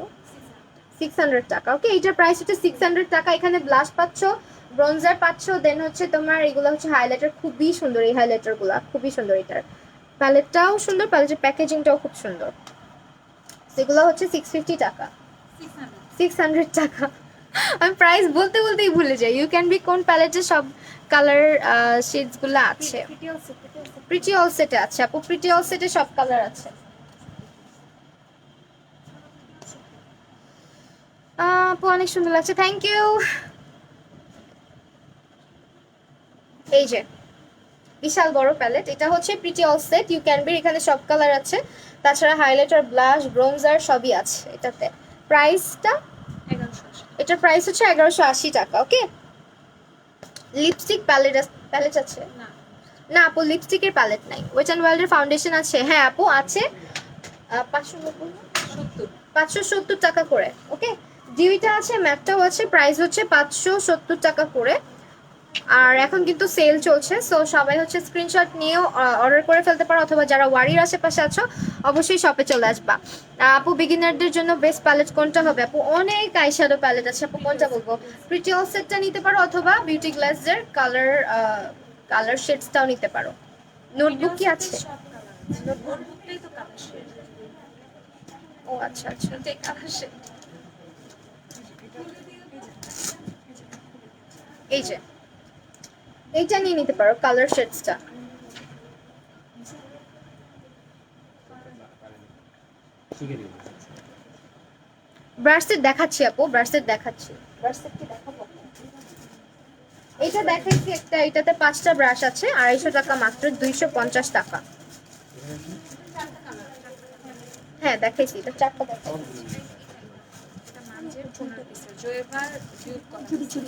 Speaker 2: 600 টাকা। ওকে এটার প্রাইস হচ্ছে 600 টাকা। এখানে ব্লাশ পাচ্ছ, ব্রোঞ্জার পাচ্ছ, দেন হচ্ছে তোমার এগুলো হচ্ছে হাইলাইটার, খুবই সুন্দর এই হাইলাইটারগুলো, খুবই সুন্দর। এটার প্যালেটটাও সুন্দর, প্যালেটের প্যাকেজিংটাও খুব সুন্দর। সেগুলো হচ্ছে 650 টাকা। 600 টাকা। আমি প্রাইস বলতে বলতেই ভুলে যাই। ইউ ক্যান বি কোন প্যালেটের সব কালার শেডসগুলো আছে। প্রিটি অল সেটে আছে আপু, প্রিটি অল সেটে সব কালার আছে। আপু অনেক সুন্দর লাগছে, থ্যাংক ইউ। এই যে বিশাল বড় প্যালেট, এটা হচ্ছে pretty all set, you can be, এখানে সব কালার আছে, তাছাড়া হাইলাইটার, ব্লাশ, ব্রোঞ্জার সবই আছে এটাতে। প্রাইসটা
Speaker 1: 1180।
Speaker 2: এটার প্রাইস হচ্ছে 1180 টাকা। ওকে লিপস্টিক প্যালেট আছে
Speaker 1: না
Speaker 2: না আপু, লিপস্টিকের প্যালেট নাই। ওয়েট অ্যান্ড ওয়াইল্ডের ফাউন্ডেশন আছে, হ্যাঁ আপু আছে, 570 টাকা করে। ওকে ডিউইটা আছে, ম্যাটটাও আছে, প্রাইস হচ্ছে 570 টাকা করে। আর এখন কিন্তু সেল চলছে, সো সবাই হচ্ছে স্ক্রিনশট নিয়েও অর্ডার করে ফেলতে পারো, অথবা যারা ওয়ারির আশেপাশে আছো অবশ্যই শপে চলে আসবা। আপু বিগিনারদের জন্য বেস্ট প্যালেট কোনটা হবে? আপু অনেক আইশ্যাডো প্যালেট আছে, আপু কোনটা বলবো? প্রিটি অল সেটটা নিতে পারো, অথবা বিউটি গ্লাসের কালার শেডসটাও নিতে পারো। নোটবুক কি আছে?
Speaker 1: সব কালার আছে, নোটবুকটাই তো কালার শেড।
Speaker 2: ও আচ্ছা আচ্ছা,
Speaker 1: এটাই কালার শেড।
Speaker 2: এই যে এইটা নিয়ে নিতে পারো কালার শেডসটা। ব্রাশসেট দেখাচ্ছি আপু, ব্রাশসেট দেখাচ্ছি। ব্রাশসেট কি দেখাবো? এটা দেখাইছি একটা, এটাতে 5টা ব্রাশ আছে, 250 টাকা মাত্র, 250 টাকা। হ্যাঁ দেখাইছি, এটা 4টা দেখাইছি।
Speaker 1: এটা মানজের 15 পিসের জয়ভার ডিউব করা আছে।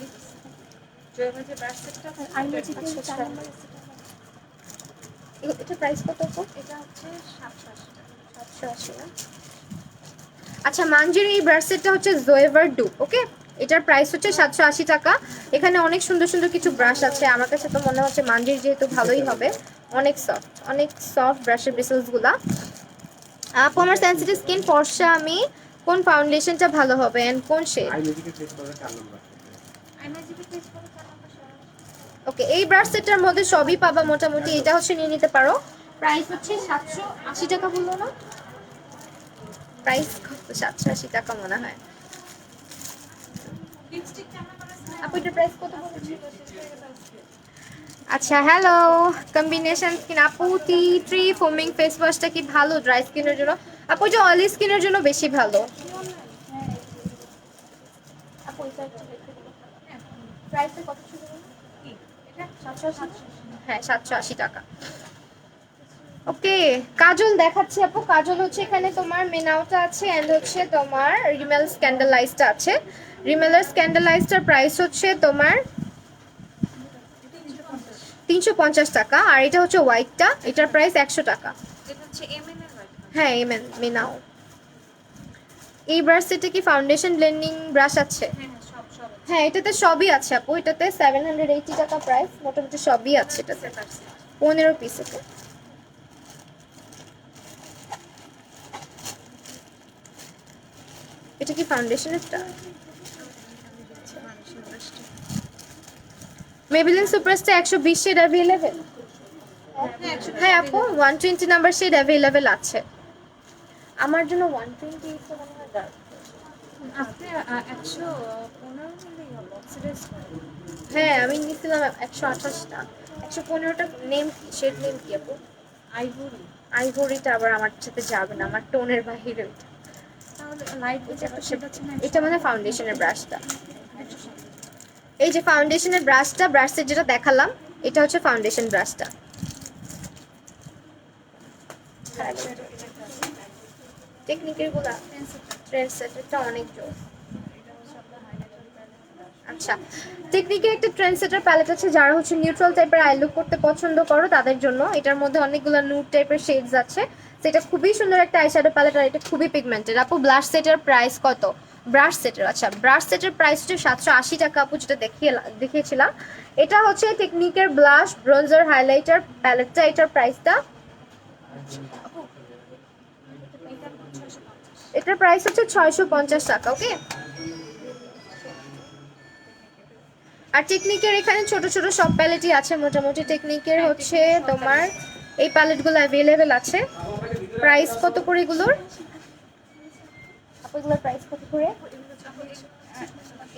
Speaker 1: জয়ভার যে ব্রাশ সেটটা আর ম্যাজিকের 4 নাম্বার সেটটা,
Speaker 2: এটা প্রাইস কত আপু?
Speaker 1: এটা হচ্ছে 780 টাকা।
Speaker 2: 780 না? আচ্ছা মানজির এই ব্রাশ সেটটা হচ্ছে জোয়েভার ডুপ। ওকে এটার প্রাইস হচ্ছে 780 টাকা। এখানে অনেক সুন্দর সুন্দর কিছু ব্রাশ আছে, আমার কাছে তো মনে হচ্ছে মানজির যেহেতু ভালোই হবে, অনেক সফট ব্রাশের ব্রিসেলসগুলা। আপু আমার সেনসিটিভ স্কিন, ফর্সা, আমি কোন ফাউন্ডেশনটা ভালো হবে এন্ড কোন শেড?
Speaker 1: আই ম্যাজিকের টেস্ট করে 4 নাম্বার।
Speaker 2: ওকে এই ব্রাশ সেটটার মধ্যে সবই পাবা মোটামুটি, এটা হচ্ছে নিয়ে নিতে পারো। প্রাইস হচ্ছে 780 টাকা বললো না? প্রাইস কত? 780 টাকা মনে হয়।
Speaker 1: লিপস্টিক কেমন করে
Speaker 2: আপু এটার প্রাইস কত বলেছি? আচ্ছা হ্যালো, কম্বিনেশন স্কিন আপু, টি ট্রি ফোমিং ফেস ওয়াশটা কি ভালো ড্রাই স্কিনের জন্য? আপু যে অয়েলি স্কিনের জন্য বেশি ভালো। আপু এটা একটু দেখে দিন। প্রাইসটা কত ছিল?
Speaker 1: এটা
Speaker 2: 780? হ্যাঁ 780 টাকা। ওকে কাজল দেখাচ্ছি আপু, কাজল হচ্ছে এখানে তোমার মেনাউটা আছে এন্ড হচ্ছে তোমার রিমেল স্ক্যান্ডালাইজটা আছে। রিমেলের স্ক্যান্ডালাইজটার প্রাইস হচ্ছে তোমার 350 টাকা, আর এটা হচ্ছে হোয়াইটটা, এটার প্রাইস 100 টাকা।
Speaker 1: এটা হচ্ছে এমএন এর হোয়াইট।
Speaker 2: হ্যাঁ এমএন মেনাও। এই ব্রাশ সেটে কি ফাউন্ডেশন ব্লেন্ডিং ব্রাশ আছে?
Speaker 1: হ্যাঁ সব সব
Speaker 2: হ্যাঁ এটাতে সবই আছে আপু, এটাতে 780 টাকা প্রাইস, মোটামুটি সবই আছে এটাতে। 15 পিস। ওকে এটা কি ফাউন্ডেশনেরটা? মেবেলিন সুপারস্টার 120 শেড অ্যাভেলেবেল। হ্যাঁ আপু 120 নাম্বার শেড অ্যাভেলেবেল আছে। আমার জন্য 120 তো মনে হয় ডার্ক।
Speaker 1: আপনি 115 নিলেই হবে অক্সিডাইজ করে।
Speaker 2: হ্যাঁ আমি নিছিলাম 128টা, 115টা নেম কি, শেড নেম কি আপু?
Speaker 1: আইভরি।
Speaker 2: আইভরিটা আবার আমার সাথে যাবে না, আমার টোনের বাহিরে ওইটা।
Speaker 1: তাহলে লাইট এটা একটা শেড আছে না,
Speaker 2: এটা মানে ফাউন্ডেশনের ব্রাশটা। এই যে ফাউন্ডেশনের ব্রাশটা, ব্রাশের যেটা দেখালাম এটা হচ্ছে ফাউন্ডেশন ব্রাশটা। টেকনিকের গুলা ট্রেন্ড সেটারটা অনেক জোর। আচ্ছা, টেকনিকের একটা ট্রেন্ড সেটার প্যালেট আছে যারা হচ্ছে নিউট্রাল টাইপের আই লুক করতে পছন্দ করো তাদের জন্য। এটার মধ্যে অনেকগুলো নুড টাইপের শেডস আছে, সেটা খুবই সুন্দর একটা আইশ্যাডো প্যালেট, আর এটা খুবই পিগমেন্টেড। আপু ব্লাশ সেটের প্রাইস কত? ব্রাশ সেটের, আচ্ছা ব্রাশ সেটের প্রাইস হচ্ছে 780 টাকা আপু, যেটা দেখিয়েছিলাম। এটা হচ্ছে টেকনিকের ব্লাশ ব্রোঞ্জার হাইলাইটার প্যালেটটা, এটার প্রাইসটা,
Speaker 1: আপু এটা 650।
Speaker 2: এটার প্রাইস হচ্ছে 650 টাকা। ওকে, আর টেকনিকের এখানে ছোট ছোট সব প্যালেটই আছে মোটামুটি। টেকনিকের হচ্ছে তোমার এই প্যালেটগুলো অ্যাভেলেবেল আছে। প্রাইস কত করে এগুলোর? এগুলোর প্রাইস কত করে?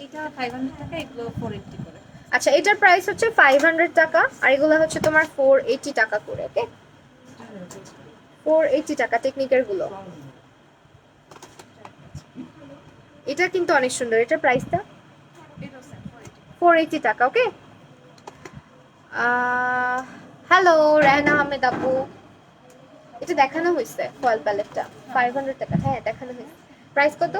Speaker 1: এটা 500 টাকা, এগুলো 480 করে।
Speaker 2: আচ্ছা, এটার প্রাইস হচ্ছে 500 টাকা, আর এগুলো হচ্ছে তোমার 480 টাকা করে। ওকে, 480 টাকা টেকনিকের গুলো। এটা কিন্তু অনেক সুন্দর, এটার প্রাইসটা
Speaker 1: এটা 480।
Speaker 2: 480 টাকা। ওকে, হ্যালো রেহানা আহমেদ আপু, এটা দেখানো হয়েছে ফয়েল প্যালেটটা 500 টাকা। হ্যাঁ দেখানো হয়েছে। প্রাইস কত?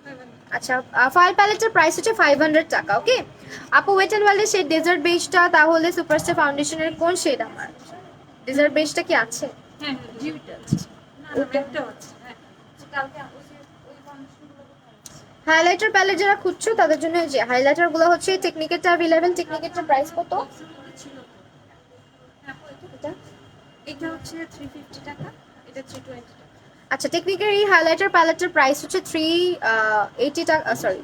Speaker 1: 500।
Speaker 2: আচ্ছা, ফয়েল প্যালেটের প্রাইস হচ্ছে 500 টাকা। ওকে আপু, ওয়েট অ্যান্ড ওয়াইল্ডের সেই ডেজার্ট বেজটা তাহলে সুপারস্টার ফাউন্ডেশনের কোন শেড? আমার ডেজার্ট বেজটা কি আছে?
Speaker 1: হ্যাঁ ডিউটা আছে। না না একটাও আছে। হ্যাঁ কালকে ওই ফাংশনগুলো
Speaker 2: হাইলাইটার প্যালেট যারা খুঁজছো তাদের জন্য যে হাইলাইটার গুলো হচ্ছে টেকনিকেরটা অ্যাভেলেবেল। টেকনিকেরটা প্রাইস কত?
Speaker 1: ছিল তো। হ্যাঁ আপু
Speaker 2: এটা
Speaker 1: এটা হচ্ছে 350 টাকা, এটা 320 টাকা।
Speaker 2: আচ্ছা, টেকনিকের এই হাইলাইটার প্যালেটের প্রাইস হচ্ছে 380 টাকা, সরি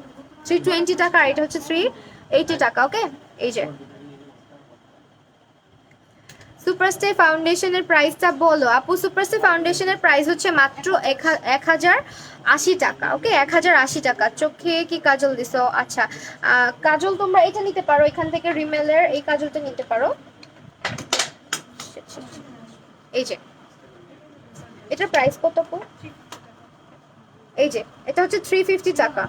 Speaker 2: 320 টাকা, আর এটা হচ্ছে 380 টাকা। ওকে, এই যে সুপারস্টার ফাউন্ডেশনের প্রাইসটা বলো আপু। সুপারস্টার ফাউন্ডেশনের প্রাইস হচ্ছে মাত্র 1080 টাকা। ওকে, 1080 টাকা। চোখে কি কাজল দিছো? আচ্ছা, কাজল তোমরা এটা নিতে পারো, এখান থেকে রিমেলের এই কাজলটা নিতে পারো। এই যে এটার প্রাইস কত আপু? এই যে এটা হচ্ছে 350 টাকা।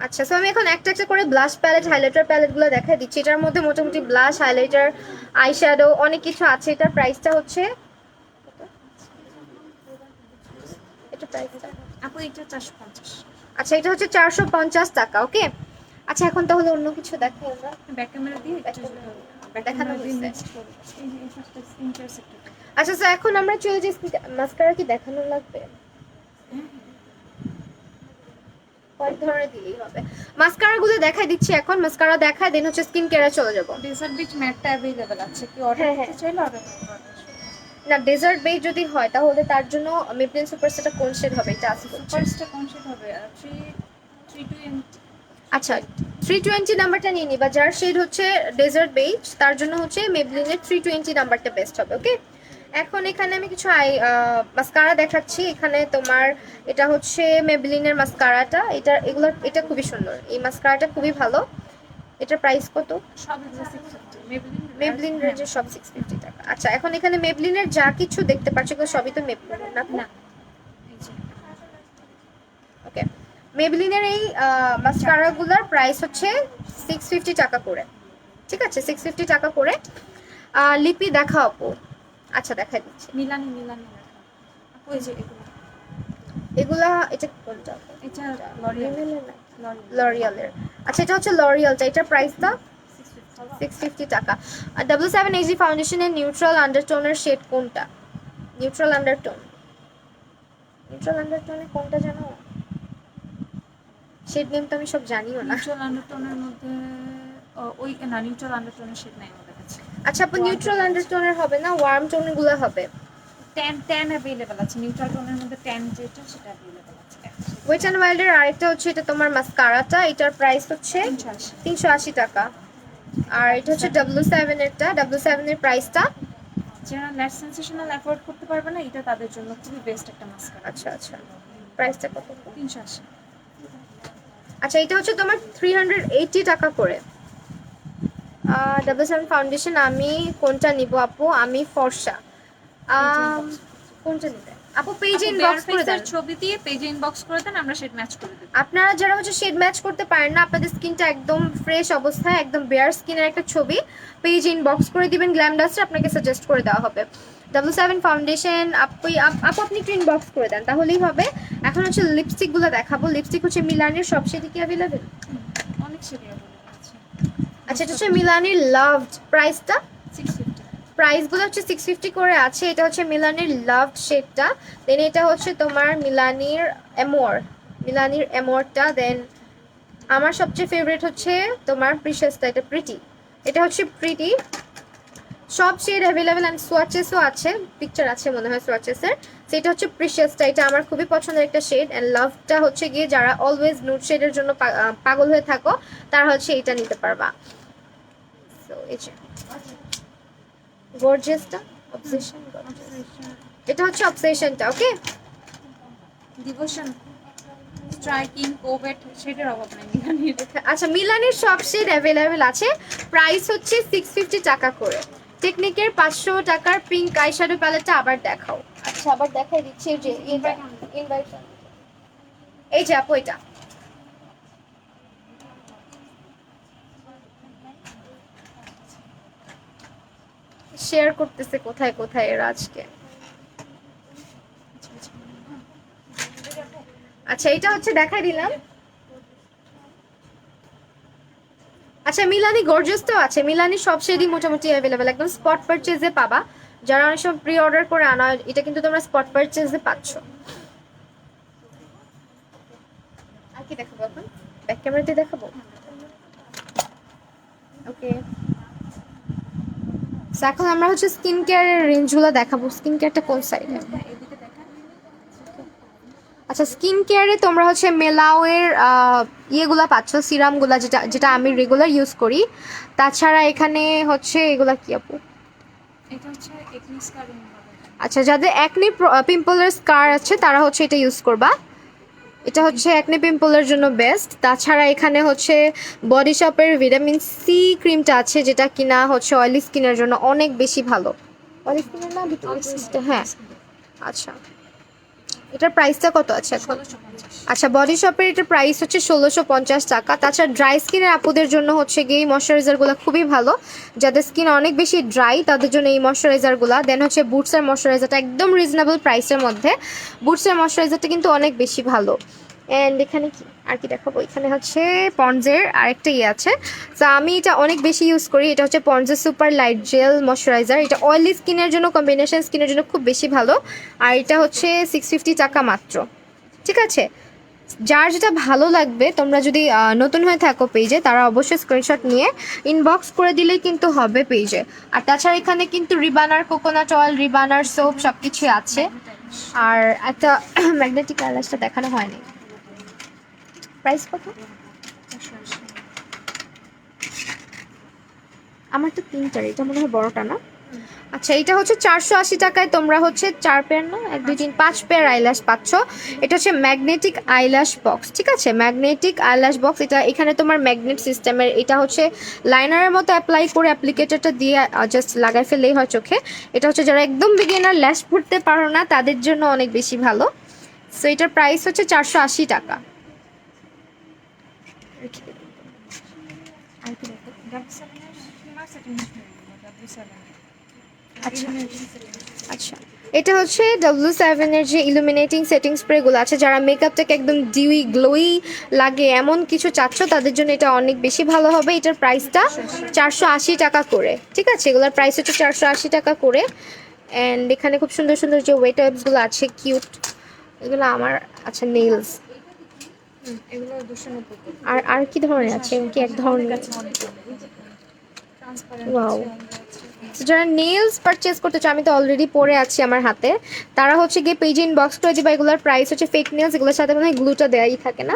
Speaker 2: আচ্ছা, সো আমি এখন একটা একটা করে ব্লাশ প্যালেট হাইলাইটার প্যালেটগুলো দেখাই দিচ্ছি। এটার মধ্যে মোটামুটি ব্লাশ হাইলাইটার আইশ্যাডো অনেক কিছু আছে। এটার প্রাইসটা হচ্ছে, এটা প্রাইসটা
Speaker 1: আপু এটা 450।
Speaker 2: আচ্ছা, এটা হচ্ছে 450 টাকা। ওকে, আচ্ছা এখন তাহলে অন্য কিছু দেখাই আমরা।
Speaker 1: ব্যাক ক্যামেরা দিয়ে একটু ব্যাক
Speaker 2: দেখানো
Speaker 1: ক্যামেরা দিয়ে
Speaker 2: হয়েছে।
Speaker 1: মিক্স করে এই ফার্স্টটা স্কিনকেয়ার সেক্টরটা।
Speaker 2: আচ্ছা, স্যার এখন আমরা চলে যাই। মাস্কারা কি দেখানো লাগবে? কয়েক ধরনের দিলেই হবে। মাস্কারা গুলো দেখাই দিচ্ছি এখন। মাস্কারা দেখায় দেন হচ্ছে স্কিন কেয়ারে চলে যাবো।
Speaker 1: ডেজার্ট বিচ ম্যাটটা अवेलेबल আছে, কি অর্ডার
Speaker 2: হ্যাঁ,
Speaker 1: করতে চাইলে অর্ডার করতে পারবে।
Speaker 2: না ডেজার্ট বেজ যদি হয় তাহলে তার জন্য মেবলিন সুপারস্টারটা কোন শেড হবে এটা আছে বলছে।
Speaker 1: ফার্স্টটা কোন শেড হবে? 320।
Speaker 2: আচ্ছা, 320 নাম্বারটা নিয়ে নিবা। যার শেড হচ্ছে ডেজার্ট বেজ তার জন্য হচ্ছে মেবলিনের 320 নাম্বারটা বেস্ট হবে। ওকে, এখন এখানে আমি কিছু মাস্কারা দেখাচ্ছি। এখানে তোমার এটা হচ্ছে মেবলিনের মাস্কারাটা, এটা খুবই সুন্দর। এই মাস্কারাটা খুবই ভালো। এটার প্রাইস কত?
Speaker 1: সব এগুলো 650।
Speaker 2: মেবলিন রেঞ্জের সব 650 টাকা। আচ্ছা, এখন এখানে মেবলিনের যা কিছু দেখতে পাচ্ছ এগুলো সবই তো মেবলিনের না?
Speaker 1: না এই যে
Speaker 2: ওকে, মেবলিনের এই মাস্কারাগুলোর প্রাইস হচ্ছে 650 টাকা করে। ঠিক আছে, 650 টাকা করে। লিপি দেখাও আপু। আচ্ছা দেখাই দিচ্ছি।
Speaker 1: মিলানি মিলানি লেখা। আপু এই যে এগুলো,
Speaker 2: এগুলা এটা কোনটা?
Speaker 1: এটা লরিয়াল।
Speaker 2: লরিয়ালের। আচ্ছা, এটা হচ্ছে লরিয়ালটা, এটার প্রাইসটা 650 টাকা। আর W7AG ফাউন্ডেশনের নিউট্রাল আন্ডারটোনের শেড কোনটা? নিউট্রাল আন্ডারটোনে কোনটা জানো? শেড নেম তো আমি সব জানিও না।
Speaker 1: নিউট্রাল আন্ডারটোনের মধ্যে ওই না, নিউট্রাল আন্ডারটোনের শেড নাই আমাদের কাছে।
Speaker 2: আচ্ছা আপু, নিউট্রাল আন্ডারটোনের হবে না, ওয়ার্ম টোনগুলো হবে।
Speaker 1: ট্যান अवेलेबल আছে। নিউট্রাল টোনের মধ্যে ট্যান যেটা সেটা अवेलेबल আছে।
Speaker 2: ওয়েট অ্যান্ড ওয়াইল্ডের আরেকটা হচ্ছে এটা তোমার মাস্কারাটা, এটার প্রাইস হচ্ছে 380 টাকা। আর এটা হচ্ছে W7 এরটা, W7 এর প্রাইসটা,
Speaker 1: যারা ল্যাশ সেন্সেশনাল অ্যাফোর্ড করতে পারবে না এটা তাদের জন্য খুবই বেস্ট একটা মাস্কারা।
Speaker 2: আচ্ছা আচ্ছা প্রাইসটা কত?
Speaker 1: 380।
Speaker 2: আচ্ছা, এটা হচ্ছে তোমার 380 টাকা করে। W7 ফাউন্ডেশন আমি কোনটা নিব আপু? আমি ফর্সা। কোনটা নিবে আপু? পেজ ইনবক্স করে দেন।
Speaker 1: ছবি দিয়ে পেজ ইনবক্স করে দেন, আমরা শেড ম্যাচ করে দেব।
Speaker 2: আপনারা যারা হচ্ছে শেড ম্যাচ করতে পারেন না, আপনাদের স্কিনটা একদম ফ্রেশ অবস্থায় একদম বেয়ার স্কিনের একটা ছবি পেজ ইনবক্স করে দিবেন, গ্ল্যাম ডাস্টে আপনাকে সাজেস্ট করে দেওয়া হবে। W7 ফাউন্ডেশন আপু আপনি একটু ইনবক্স করে দেন তাহলেই হবে। এখন হচ্ছে লিপস্টিকগুলো দেখাবো। লিপস্টিক হচ্ছে মিলানির সব শেডে কি অ্যাভেলেবেল?
Speaker 1: অনেক সেগুলো আছে।
Speaker 2: আচ্ছা এটা হচ্ছে মিলানির লাভড, প্রাইসটা
Speaker 1: 650।
Speaker 2: প্রাইসগুলো হচ্ছে 650 করে আছে। এটা হচ্ছে মিলানির লাভড শেডটা, দেন এটা হচ্ছে তোমার মিলানির এমোরটা, দেন আমার সবচেয়ে ফেভারিট হচ্ছে তোমার প্রিশাসটা, এটা প্রিটি, এটা হচ্ছে প্রিটি। সব শেড অ্যাভেলেবেল অ্যান্ড সোয়াচেসও আছে, পিকচার আছে মনে হয় সোয়াচেসের। সেটা হচ্ছে প্রিশিয়াসটা, এটা আমার খুবই পছন্দের একটা শেড। অ্যান্ড লাভটা হচ্ছে গিয়ে যারা অলওয়েজ নুড শেডের জন্য পাগল হয়ে থাকো তারা হচ্ছে এটা নিতে পারবা। সো এই যে গর্জিয়াসটা, অবসেশন, এটা হচ্ছে অবসেশনটা। ওকে,
Speaker 1: ডিভোশন, স্ট্রাইকিং, কোভেট শেডের অভাব নাই মিলানির।
Speaker 2: আচ্ছা মিলানের সব শেড অ্যাভেলেবেল আছে। প্রাইস হচ্ছে 650 টাকা করে। টেকনিকের 500 টাকার পিঙ্ক আইশ্যাডো প্যালেটটা আবার দেখাও। আচ্ছা আবার দেখাই দিচ্ছি, এই যে ইনভাইট, এই যে আপু এটা শেয়ার করতেছে কোথায় কোথায় এর আজকে। আচ্ছা এটা হচ্ছে দেখাই দিলাম। আচ্ছা মিলানি গর্জিয়াস তো আছে, মিলানি সব শেডই মোটামুটি অ্যাভেলেবেল, একদম স্পট পারচেজে পাবা। যারা অনেক সময় প্রি অর্ডার করে আনা, এটা কিন্তু তোমরা স্পট পারচেজে পাচ্ছ। আর কি দেখাবো এখন? ব্যাক ক্যামেরাতে দেখাবো। ওকে, এখন আমরা হচ্ছে স্কিন কেয়ারের রেঞ্জগুলো দেখাবো। স্কিন কেয়ারটা কোন সাইডে?
Speaker 1: এদিকে দেখেন।
Speaker 2: আচ্ছা স্কিন কেয়ারে তোমরা হচ্ছে মেলাওয়ের ইয়েগুলা পাচ্ছ, সিরামগুলা, যেটা যেটা আমি রেগুলার ইউজ করি। তাছাড়া এখানে হচ্ছে এগুলা কি আপু?
Speaker 1: এটা হচ্ছে একনি স্কারিং।
Speaker 2: আচ্ছা যাদের অ্যাকনি পিম্পলের স্কার আছে তারা হচ্ছে এটা ইউজ করবা। এটা হচ্ছে অ্যাকনি পিম্পলের জন্য বেস্ট। তাছাড়া এখানে হচ্ছে বডি শপের ভিটামিন সি ক্রিমটা আছে, যেটা কিনা হচ্ছে অয়েলি স্কিনের জন্য অনেক বেশি ভালো। অয়েলি স্কিনের না ভিটামিন সিটা, হ্যাঁ। আচ্ছা এটার প্রাইসটা কত আছে এখন?
Speaker 1: 1650।
Speaker 2: আচ্ছা বডি শপের এটার প্রাইস হচ্ছে 1650 টাকা। তাছাড়া ড্রাই স্কিনের আপুদের জন্য হচ্ছে গিয়ে এই ময়শ্চারাইজারগুলো খুবই ভালো। যাদের স্কিন অনেক বেশি ড্রাই তাদের জন্য এই ময়শ্চারাইজারগুলো। দেন হচ্ছে বুটসের ময়শ্চারাইজারটা একদম রিজনেবল প্রাইসের মধ্যে। বুটসের ময়শ্চারাইজারটা কিন্তু অনেক বেশি ভালো। অ্যান্ড এখানে কি আর কি দেখাবো? এখানে হচ্ছে পন্ডসের আরেকটা ইয়ে আছে, তো আমি এটা অনেক বেশি ইউজ করি। এটা হচ্ছে পন্ডসের সুপার লাইট জেল ময়শ্চারাইজার। এটা অয়েলি স্কিনের জন্য, কম্বিনেশন স্কিনের জন্য খুব বেশি ভালো। আর এটা হচ্ছে 650 টাকা মাত্র। ঠিক আছে, যার যেটা ভালো লাগবে, তোমরা যদি নতুন হয়ে থাকো পেজে তারা অবশ্যই স্ক্রিনশট নিয়ে ইনবক্স করে দিলেই কিন্তু হবে পেজে। আর তাছাড়া এখানে কিন্তু রিবানার কোকোনাট অয়েল, রিবানার সোপ সব কিছুই আছে। আর একটা ম্যাগনেটিক আইল্যাশটা দেখানো হয়নি, প্রাইস কত? আমার তো তিনটার, এটা মনে হয় বড়টা না? আচ্ছা এটা হচ্ছে 480 টাকায় তোমরা হচ্ছে 4 পেয়ার না 1 2 3 5 পেয়ার আইল্যাশ পাচ্ছ। এটা হচ্ছে ম্যাগনেটিক আইল্যাশ বক্স, ঠিক আছে, ম্যাগনেটিক আইল্যাশ বক্স। এটা এখানে তোমার ম্যাগনেট সিস্টেমের, এটা হচ্ছে লাইনারের মতো অ্যাপ্লাই করে অ্যাপ্লিকেটরটা দিয়ে জাস্ট লাগাই ফেললেই হয় চোখে। এটা হচ্ছে যারা একদম বিগিনার, ল্যাশ পড়তে পারো না, তাদের জন্য অনেক বেশি ভালো। সো এটার প্রাইস হচ্ছে 480 টাকা। আচ্ছা আচ্ছা এটা হচ্ছে W7 এর যে ইলুমিনেটিং সেটিং স্প্রেগুলো আছে, যারা মেকআপটাকে একদম ডিউই গ্লোই লাগে এমন কিছু চাচ্ছ তাদের জন্য এটা অনেক বেশি ভালো হবে। এটার প্রাইসটা 480 টাকা করে। ঠিক আছে, এগুলোর প্রাইস হচ্ছে 480 টাকা করে। অ্যান্ড এখানে খুব সুন্দর সুন্দর যে ওয়েট ওয়েবসগুলো আছে, কিউট এগুলো আমার। আচ্ছা নেইলস,
Speaker 1: এগুলো 290।
Speaker 2: আর আর কি ধরনের আছে? কি এক ধরনের? ওয়াও, যারা নেলস পারচেজ করতে চাও, আমি তো অলরেডি পরে আছি আমার হাতে, তারা হচ্ছে গিয়ে পেজে ইনবক্স করে দিবা। এগুলোর প্রাইস হচ্ছে ফেক নেলস, এগুলোর সাথে মনে হয় গ্লুটা দেয়াই থাকে না?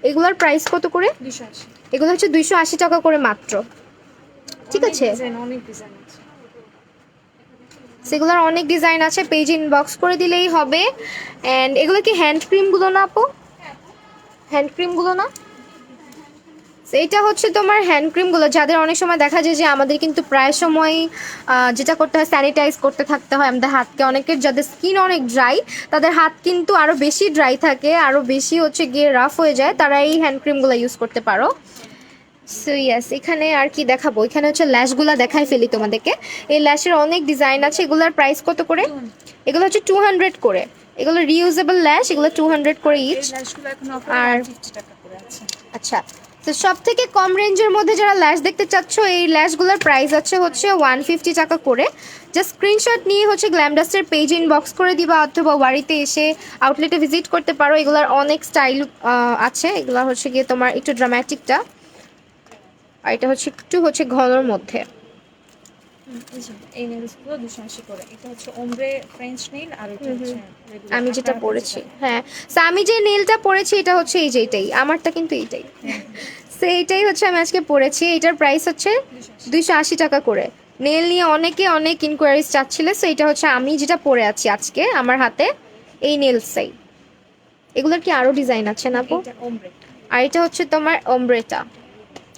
Speaker 2: এগুলোর প্রাইস কত করে?
Speaker 1: 280।
Speaker 2: এগুলো হচ্ছে 280 টাকা করে মাত্র। ঠিক আছে,
Speaker 1: অনেক ডিজাইন আছে,
Speaker 2: সেগুলোর অনেক ডিজাইন আছে, পেজে ইনবক্স করে দিলেই হবে। অ্যান্ড এগুলো কি হ্যান্ড ক্রিমগুলো না আপু? হ্যান্ড ক্রিমগুলো না? এইটা হচ্ছে তোমার হ্যান্ড ক্রিমগুলো, যাদের অনেক সময় দেখা যায় যে আমাদের কিন্তু প্রায় সময় যেটা করতে হয় স্যানিটাইজ করতে থাকতে হয় আমাদের হাতকে। অনেকের যাদের স্কিন অনেক ড্রাই, তাদের হাত কিন্তু আরও বেশি ড্রাই থাকে, আরও বেশি হচ্ছে গিয়ে রাফ হয়ে যায়, তারা এই হ্যান্ড ক্রিমগুলো ইউজ করতে পারো। সো ইয়েস, এখানে আর কি দেখাবো, এখানে হচ্ছে ল্যাশগুলা দেখাই ফেলি তোমাদেরকে। এই ল্যাশের অনেক ডিজাইন আছে, এগুলোর প্রাইস কত করে? এগুলো হচ্ছে 200 করে, এগুলো রিউজেবল ল্যাশ, এগুলো 200 করে
Speaker 1: এই
Speaker 2: ইচ।
Speaker 1: ল্যাশগুলো এখন অফার
Speaker 2: আর
Speaker 1: 50 টাকা করে আছে।
Speaker 2: আচ্ছা, তো সব থেকে কম রেঞ্জের মধ্যে যারা ল্যাশ দেখতে চাচ্ছ, এই ল্যাশগুলোর প্রাইস হচ্ছে 150 টাকা করে। জাস্ট স্ক্রিনশট নিয়ে হচ্ছে গ্ল্যামডাস্টের পেজ ইনবক্স করে দিবা, অথবা বাড়িতে এসে আউটলেটে ভিজিট করতে পারো। এগুলোর অনেক স্টাইল আছে, এগুলো হচ্ছে গিয়ে তোমার একটু ড্রামাটিকটা, আর এটা হচ্ছে একটু হচ্ছে ঘনর মধ্যে।
Speaker 1: এই যে এই নেলসগুলো 280 করে। এটা হচ্ছে ওমব্রে ফ্রেঞ্চ নেল, আর এটা হচ্ছে regular
Speaker 2: আমি যেটা
Speaker 1: 18
Speaker 2: পরেছি,
Speaker 1: টাকা।
Speaker 2: হ্যাঁ, সো আমি যে নেলটা পরেছি এটা হচ্ছে এই যে এটাই, আমারটা কিন্তু এইটাই। সো এইটাই হচ্ছে আমি আজকে পরেছি, এটার প্রাইস হচ্ছে 280 টাকা করে। নেল নিয়ে অনেকে অনেক ইনকোয়ারিজ চাচ্ছিলে, সো এটা হচ্ছে আমি যেটা পরে আছি আজকে আমার হাতে, এই নেলসটাই। এগুলোর কি আরো ডিজাইন আছে না আপু?
Speaker 1: এটা ওমব্রে।
Speaker 2: আর এটা হচ্ছে তোমার ওমব্রেটা,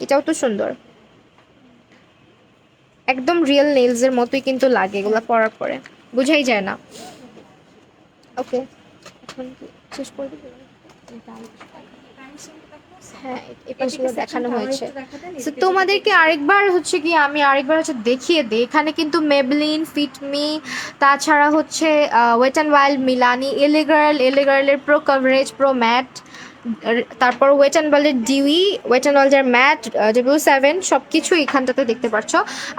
Speaker 2: এটাও তো সুন্দর, একদম রিয়েল নেলসের মতোই কিন্তু লাগে এগুলো পরার পরে, বুঝাই যায় না। ওকে, এখন কি শেষ করে দিবো? হ্যাঁ, এই পাশগুলো দেখানো হয়েছে। তো তোমাদেরকে আরেকবার হচ্ছে কি, আমি আরেকবার হচ্ছে দেখিয়ে দিই। এখানে কিন্তু মেবলিন, ফিটমি, তাছাড়া হচ্ছে ওয়েট অ্যান্ড ওয়াইল্ড, মিলানি, এলিগার্লের প্রো কভারেজ, প্রো ম্যাট, তারপর ওয়েট অ্যান্ড ওয়াইল্ডের ডিউই, ওয়েট অ্যান্ড ওয়াইল্ডের ম্যাট, W7, সব কিছু এখানটাতে দেখতে পাচ্ছ।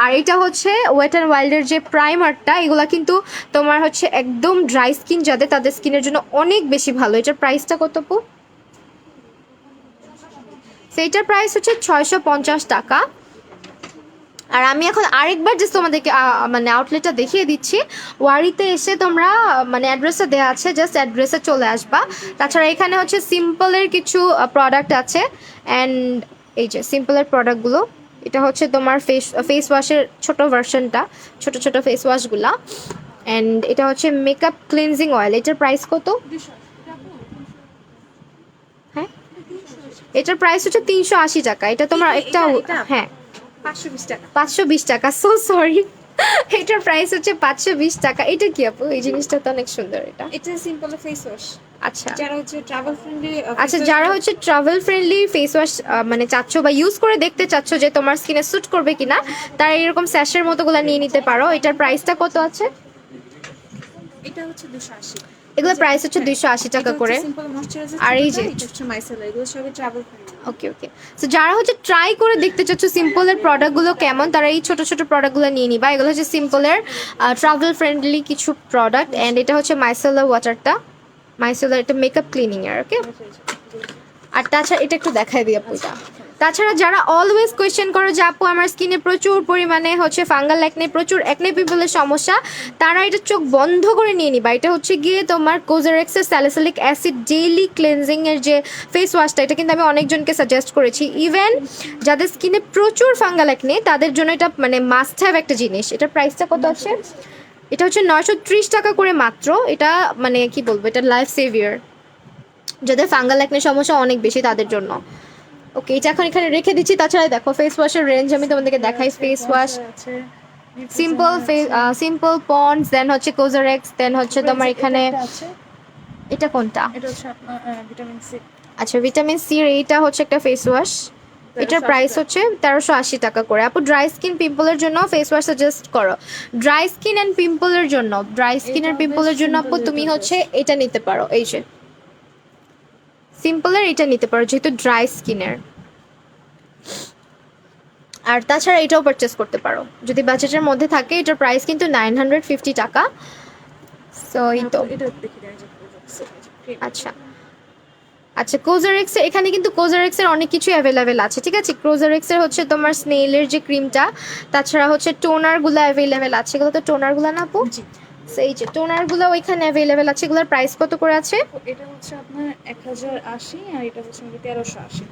Speaker 2: আর এটা হচ্ছে ওয়েট অ্যান্ড ওয়াইল্ডের যে প্রাইমারটা, এগুলা কিন্তু তোমার হচ্ছে একদম ড্রাই স্কিন যাদের, তাদের স্কিনের জন্য অনেক বেশি ভালো। এটার প্রাইসটা কত পু? সেইটার প্রাইস হচ্ছে 650 টাকা। আর আমি এখন আরেকবার জাস্ট তোমাদেরকে মানে আউটলেটটা দেখিয়ে দিচ্ছি। ওয়ারিতে এসে তোমরা মানে অ্যাড্রেসটা দেওয়া আছে, জাস্ট অ্যাড্রেসে চলে আসবা। তাছাড়া এখানে হচ্ছে সিম্পলের কিছু প্রোডাক্ট আছে, অ্যান্ড এই যে সিম্পলের প্রোডাক্টগুলো, এটা হচ্ছে তোমার ফেস ওয়াশের ছোট ভার্সনটা, ছোট ছোট ফেস ওয়াশগুলা। অ্যান্ড এটা হচ্ছে মেকআপ ক্লিনজিং অয়েল, এটার প্রাইস কত? হ্যাঁ, এটার প্রাইস হচ্ছে 380 টাকা। এটা তোমার একটা, হ্যাঁ
Speaker 1: 520 টাকা।
Speaker 2: 520 টাকা, সো সরি, এটার প্রাইস হচ্ছে 520 টাকা। এটা কি আপু? এই জিনিসটা তো অনেক সুন্দর।
Speaker 1: এটা সিম্পল ফেস ওয়াশ।
Speaker 2: আচ্ছা
Speaker 1: যারা হচ্ছে ট্রাভেল ফ্রেন্ডলি,
Speaker 2: আচ্ছা, যারা হচ্ছে ট্রাভেল ফ্রেন্ডলি ফেস ওয়াশ মানে চাচ্ছ বা ইউজ করে দেখতে চাচ্ছ যে তোমার স্কিনে স্যুট করবে কিনা, তারা এরকম স্যাশের মতোগুলো নিয়ে নিতে পারো। এটার প্রাইসটা কত আছে?
Speaker 1: এটা হচ্ছে 280।
Speaker 2: এগুলোর প্রাইস হচ্ছে 280 টাকা করে।
Speaker 1: সিম্পল ময়শ্চারাইজার,
Speaker 2: আর এই যে
Speaker 1: এটা হচ্ছে মাইসেলার, এগুলো সবই ট্রাভেল ফ্রেন্ডলি।
Speaker 2: ওকে ওকে, সো যারা হচ্ছে ট্রাই করে দেখতে চাচ্ছ সিম্পলের প্রোডাক্টগুলো কেমন, তারা এই ছোট ছোট প্রোডাক্টগুলো নিয়ে নিবা। এগুলো হচ্ছে সিম্পলের ট্রাভেল ফ্রেন্ডলি কিছু প্রোডাক্ট। অ্যান্ড এটা হচ্ছে মাইসেলার ওয়াটারটা, মাইসেলার, এটা মেকআপ ক্লিনিং এর। ওকে, আর তাছাড়া এটা একটু দেখাই দিই আপু। এটা তাছাড়া যারা অলওয়েজ কোয়েশ্চেন করো যে আপু আমার স্কিনে প্রচুর পরিমাণে হচ্ছে ফাঙ্গাল একনে, প্রচুর একনে পিম্পলের সমস্যা, তারা এটা চোখ বন্ধ করে নিয়ে নিবা। এটা হচ্ছে গিয়ে তোমার কোজারেক্সের স্যালিসিলিক অ্যাসিড ডেইলি ক্লেনজিং এর যে ফেস ওয়াশটা, এটা কিন্তু আমি অনেকজনকে সাজেস্ট করেছি। ইভেন যাদের স্কিনে প্রচুর ফাঙ্গাল একনে তাদের জন্য এটা মানে মাস্ট হ্যাভ একটা জিনিস। এটার প্রাইসটা কত আছে? এটা হচ্ছে 930 টাকা করে মাত্র। এটা মানে কি বলবো, এটা লাইফ সেভিয়ার যাদের ফাঙ্গাল একনে সমস্যা অনেক বেশি তাদের জন্য। ওকে, এটা এখন এখানে রেখে দিচ্ছি। তাছাড়া দেখো ফেস ওয়াশের রেঞ্জ আমি তোমাদেরকে দেখাই। ফেস ওয়াশ সিম্পল পন্ডস, দেন হচ্ছে কোজারেক্স, দেন হচ্ছে তোমার এখানে এটা কোনটা?
Speaker 1: এটা হচ্ছে আপনার ভিটামিন সি।
Speaker 2: আচ্ছা, ভিটামিন সি এর এইটা হচ্ছে একটা ফেস ওয়াশ, এটার প্রাইস হচ্ছে 1380 টাকা করে। আপু ড্রাই স্কিন পিম্পলের জন্য ফেস ওয়াশ সাজেস্ট করো। ড্রাই স্কিন অ্যান্ড পিম্পলের জন্য, ড্রাই স্কিন আর পিম্পলের জন্য আপু তুমি হচ্ছে এটা নিতে পারো, এই যে সিম্পলের এটা নিতে পারো যেহেতু ড্রাই স্কিনের। আর তাছাড়া এটাও পারচেস করতে পারো যদি বাজেটের মধ্যে থাকে। এটার প্রাইস কিন্তু 950 টাকা। সো এই তো,
Speaker 1: এটা দেখি দেয়।
Speaker 2: আচ্ছা আচ্ছা, কোজারেক্সের এখানে কিন্তু কোজারেক্সের অনেক কিছু অ্যাভেলেবেল আছে, ঠিক আছে। কোজারেক্সের হচ্ছে তোমার স্নেলের যে ক্রিমটা, তাছাড়া হচ্ছে টোনারগুলো অ্যাভেলেবেল আছে। এগুলো তো টোনারগুলো না আপু? সেই যে টোনারগুলো ওইখানে অ্যাভেলেবেল আছে। এগুলোর প্রাইস কত করে আছে?
Speaker 1: এটা হচ্ছে আপনার 1080, আর এটা হচ্ছে 1380।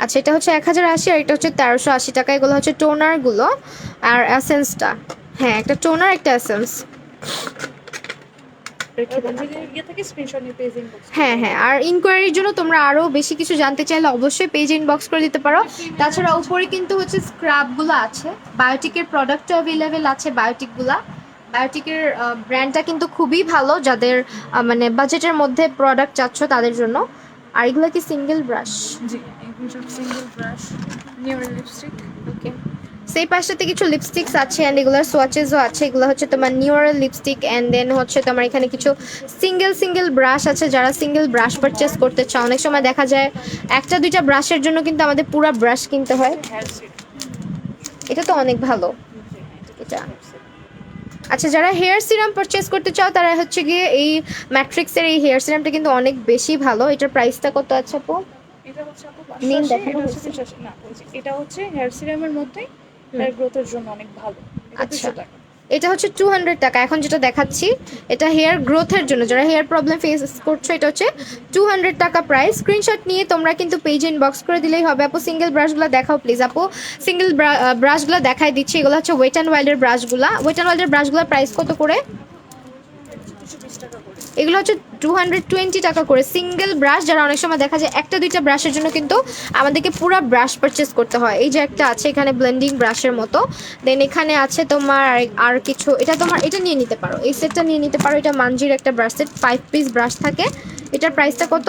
Speaker 2: আচ্ছা, এটা হচ্ছে 1080 আর এটা হচ্ছে 1380 টাকা। এগুলো হচ্ছে টোনারগুলো। আর এসেন্সটা, হ্যাঁ একটা টোনার একটা এসেন্স। হ্যাঁ হ্যাঁ, আর ইনকোয়ারির জন্য তোমরা আরও বেশি কিছু জানতে চাইলে অবশ্যই পেজ ইনবক্স করে দিতে পারো। তাছাড়া উপরে কিন্তু হচ্ছে স্ক্রাবগুলো আছে, বায়োটিকের প্রোডাক্টও অ্যাভেলেবেল আছে। বায়োটিকের ব্র্যান্ডটা কিন্তু খুবই ভালো যাদের মানে বাজেটের মধ্যে প্রোডাক্ট চাচ্ছ তাদের জন্য। আর এগুলো কি সিঙ্গেল ব্রাশ?
Speaker 1: জি, এগুলো সব সিঙ্গেল ব্রাশ। নিউরাল লিপস্টিক।
Speaker 2: ওকে, সেই পাশটাতে কিছু লিপস্টিক্স আছে অ্যান্ড এগুলোর সোয়াচেসও আছে। এগুলো হচ্ছে তোমার নিউরাল লিপস্টিক অ্যান্ড দেন হচ্ছে তোমার এখানে কিছু সিঙ্গেল ব্রাশ আছে। যারা সিঙ্গেল ব্রাশ পারচেস করতে চাও, অনেক সময় দেখা যায় একটা দুইটা ব্রাশের জন্য কিন্তু আমাদের পুরো ব্রাশ কিনতে হয়।
Speaker 1: Hair serum.
Speaker 2: এটা তো অনেক ভালো। এটা আচ্ছা, যারা হেয়ার সিরাম পারচেস করতে চাও তারা হচ্ছে গিয়ে এই ম্যাট্রিক্সের এই হেয়ার সিরামটা কিন্তু অনেক বেশি ভালো। এটার প্রাইসটা কত আছে আপু?
Speaker 1: এটা হচ্ছে আপু
Speaker 2: নিন
Speaker 1: 580,
Speaker 2: দেখানো
Speaker 1: এটা হচ্ছে
Speaker 2: হয়েছে।
Speaker 1: 85 না, বলছি এটা হচ্ছে হেয়ার সিরামের মধ্যেই হেয়ার গ্রোথের জন্য অনেক ভালো। এটা
Speaker 2: আচ্ছা,
Speaker 1: 200 টাকা।
Speaker 2: এটা হচ্ছে 200 টাকা। এখন যেটা দেখাচ্ছি এটা হেয়ার গ্রোথের জন্য, যারা হেয়ার প্রবলেম ফেস করছো, এটা হচ্ছে 200 টাকা প্রাইস। স্ক্রিনশট নিয়ে তোমরা কিন্তু পেজে ইনবক্স করে দিলেই হবে। আপু সিঙ্গেল ব্রাশগুলো দেখাও প্লিজ। আপু সিঙ্গেল ব্রাশগুলো দেখাই দিচ্ছি। এগুলো হচ্ছে ওয়েট অ্যান্ড ওয়াইল্ডের ব্রাশগুলো। ওয়েট অ্যান্ড ওয়াইল্ডের ব্রাশগুলোর প্রাইস কত করে?
Speaker 1: 220 টাকা করে।
Speaker 2: এগুলো হচ্ছে 220 টাকা করে সিঙ্গেল ব্রাশ। যারা অনেক সময় দেখা যায় একটা দুইটা ব্রাশের জন্য কিন্তু আমাদেরকে পুরো ব্রাশ পারচেস করতে হয়। এই যে একটা আছে এখানে ব্লেন্ডিং ব্রাশের মতো, দেন এখানে আছে তোমার আর কিছু। এটা তোমার এটা নিয়ে নিতে পারো, এই সেটটা নিয়ে নিতে পারো। এটা মানজির একটা ব্রাশ সেট, 5 পিস ব্রাশ থাকে। এটার প্রাইসটা কত?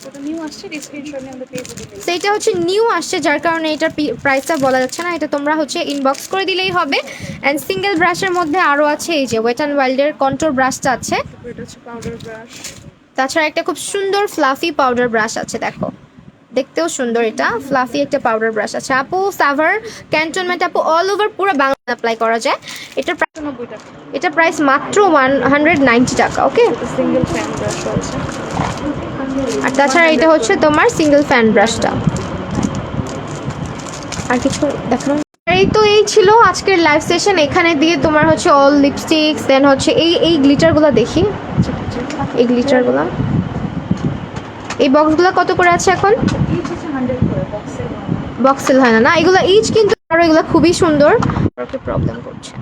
Speaker 1: এটা নিউ আসছে, স্ক্রিনশট নিয়ে আমরা পেজে দিলেই।
Speaker 2: সেইটা হচ্ছে নিউ আসছে, যার কারণে এটার প্রাইসটা বলা যাচ্ছে না। এটা তোমরা হচ্ছে ইনবক্স করে দিলেই হবে। অ্যান্ড সিঙ্গেল ব্রাশের মধ্যে আরও আছে এই যে ওয়েট অ্যান্ড ওয়াইল্ডের কন্ট্রোল ব্রাশটা আছে।
Speaker 1: এটা হচ্ছে পাউডার ব্রাশ।
Speaker 2: তাছাড়া একটা খুব সুন্দর ফ্লাফি পাউডার ব্রাশ আছে, দেখো দেখতেও সুন্দর। এটা ফ্লাফি একটা পাউডার ব্রাশ আছে। আপু সাভার ক্যান্টনমেন্ট আপু অল ওভার পুরো বাংলা অ্যাপ্লাই করা যায়। এটার
Speaker 1: 90 টাকা।
Speaker 2: এটা প্রাইস মাত্র 190 টাকা। ওকে,
Speaker 1: সিঙ্গেল ফ্যান ব্রাশ আছে।
Speaker 2: আর তাছাড়া এটা হচ্ছে তোমার সিঙ্গেল ফ্যান ব্রাশটা। আর কিছু দেখানো? এই তো এই ছিল আজকের লাইভ সেশন। এখানে দিয়ে তোমার হচ্ছে অল লিপস্টিক্স, দেন হচ্ছে এই গ্লিটারগুলো দেখি, এই গ্লিটারগুলো, এই বক্সগুলো কত করে আছে এখন?
Speaker 1: ইচ হচ্ছে 100 করে বক্সের।
Speaker 2: বক্সেল হয় না, না এগুলো ইচ কিন্তু, আর এগুলো খুবই সুন্দর। ওকে, প্রবলেম করছে।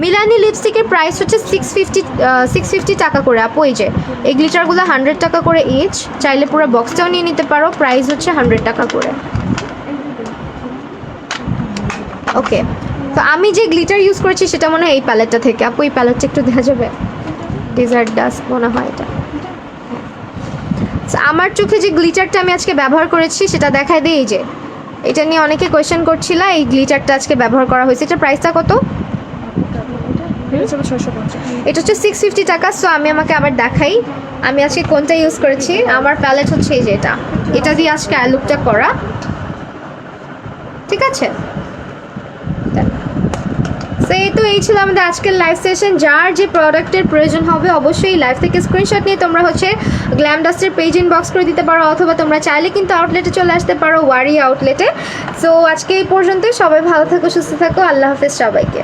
Speaker 2: মিলানি লিপস্টিকের প্রাইস হচ্ছে 650 টাকা করে আপু। এই যে এই গ্লিটারগুলো 100 টাকা করে ইচ, চাইলে পুরো বক্সটাও নিয়ে নিতে পারো। প্রাইস হচ্ছে 100 টাকা করে। ওকে, তো আমি যে গ্লিটার ইউজ করেছি সেটা মনে হয় এই প্যালেটটা থেকে। আপু এই প্যালেটটা একটু দেখা যাবে? ডেজার্ট ডাস্ট মনে হয় এটা। আমার চোখে যে গ্লিটারটা আমি আজকে ব্যবহার করেছি সেটা দেখায় দিই। এই যে এটা নিয়ে অনেকে কোয়েশ্চেন করছিল, এই গ্লিটারটা আজকে ব্যবহার করা হয়েছে। এটার প্রাইসটা কত? এটা হচ্ছে 650 টাকা। সো আমি আমাকে আবার দেখাই আমি আজকে কোনটা ইউজ করেছি। আমার প্যালেট হচ্ছে এই যে এটা দিয়ে আজকে আই লুকটা করা, ঠিক আছে? সো এই ছিল আমাদের আজকের লাইভ সেশন। যার যে প্রোডাক্টের প্রয়োজন হবে অবশ্যই লাইভ থেকে স্ক্রিনশট নিয়ে তোমরা হচ্ছে গ্ল্যাম ডাস্টের পেজ ইনবক্স করে দিতে পারো, অথবা তোমরা চাইলে কিন্তু আউটলেটে চলে আসতে পারো, ওয়ারি আউটলেটে। সো আজকে এই পর্যন্তই। সবাই ভালো থাকো, সুস্থ থাকো। আল্লাহ হাফেজ সবাইকে।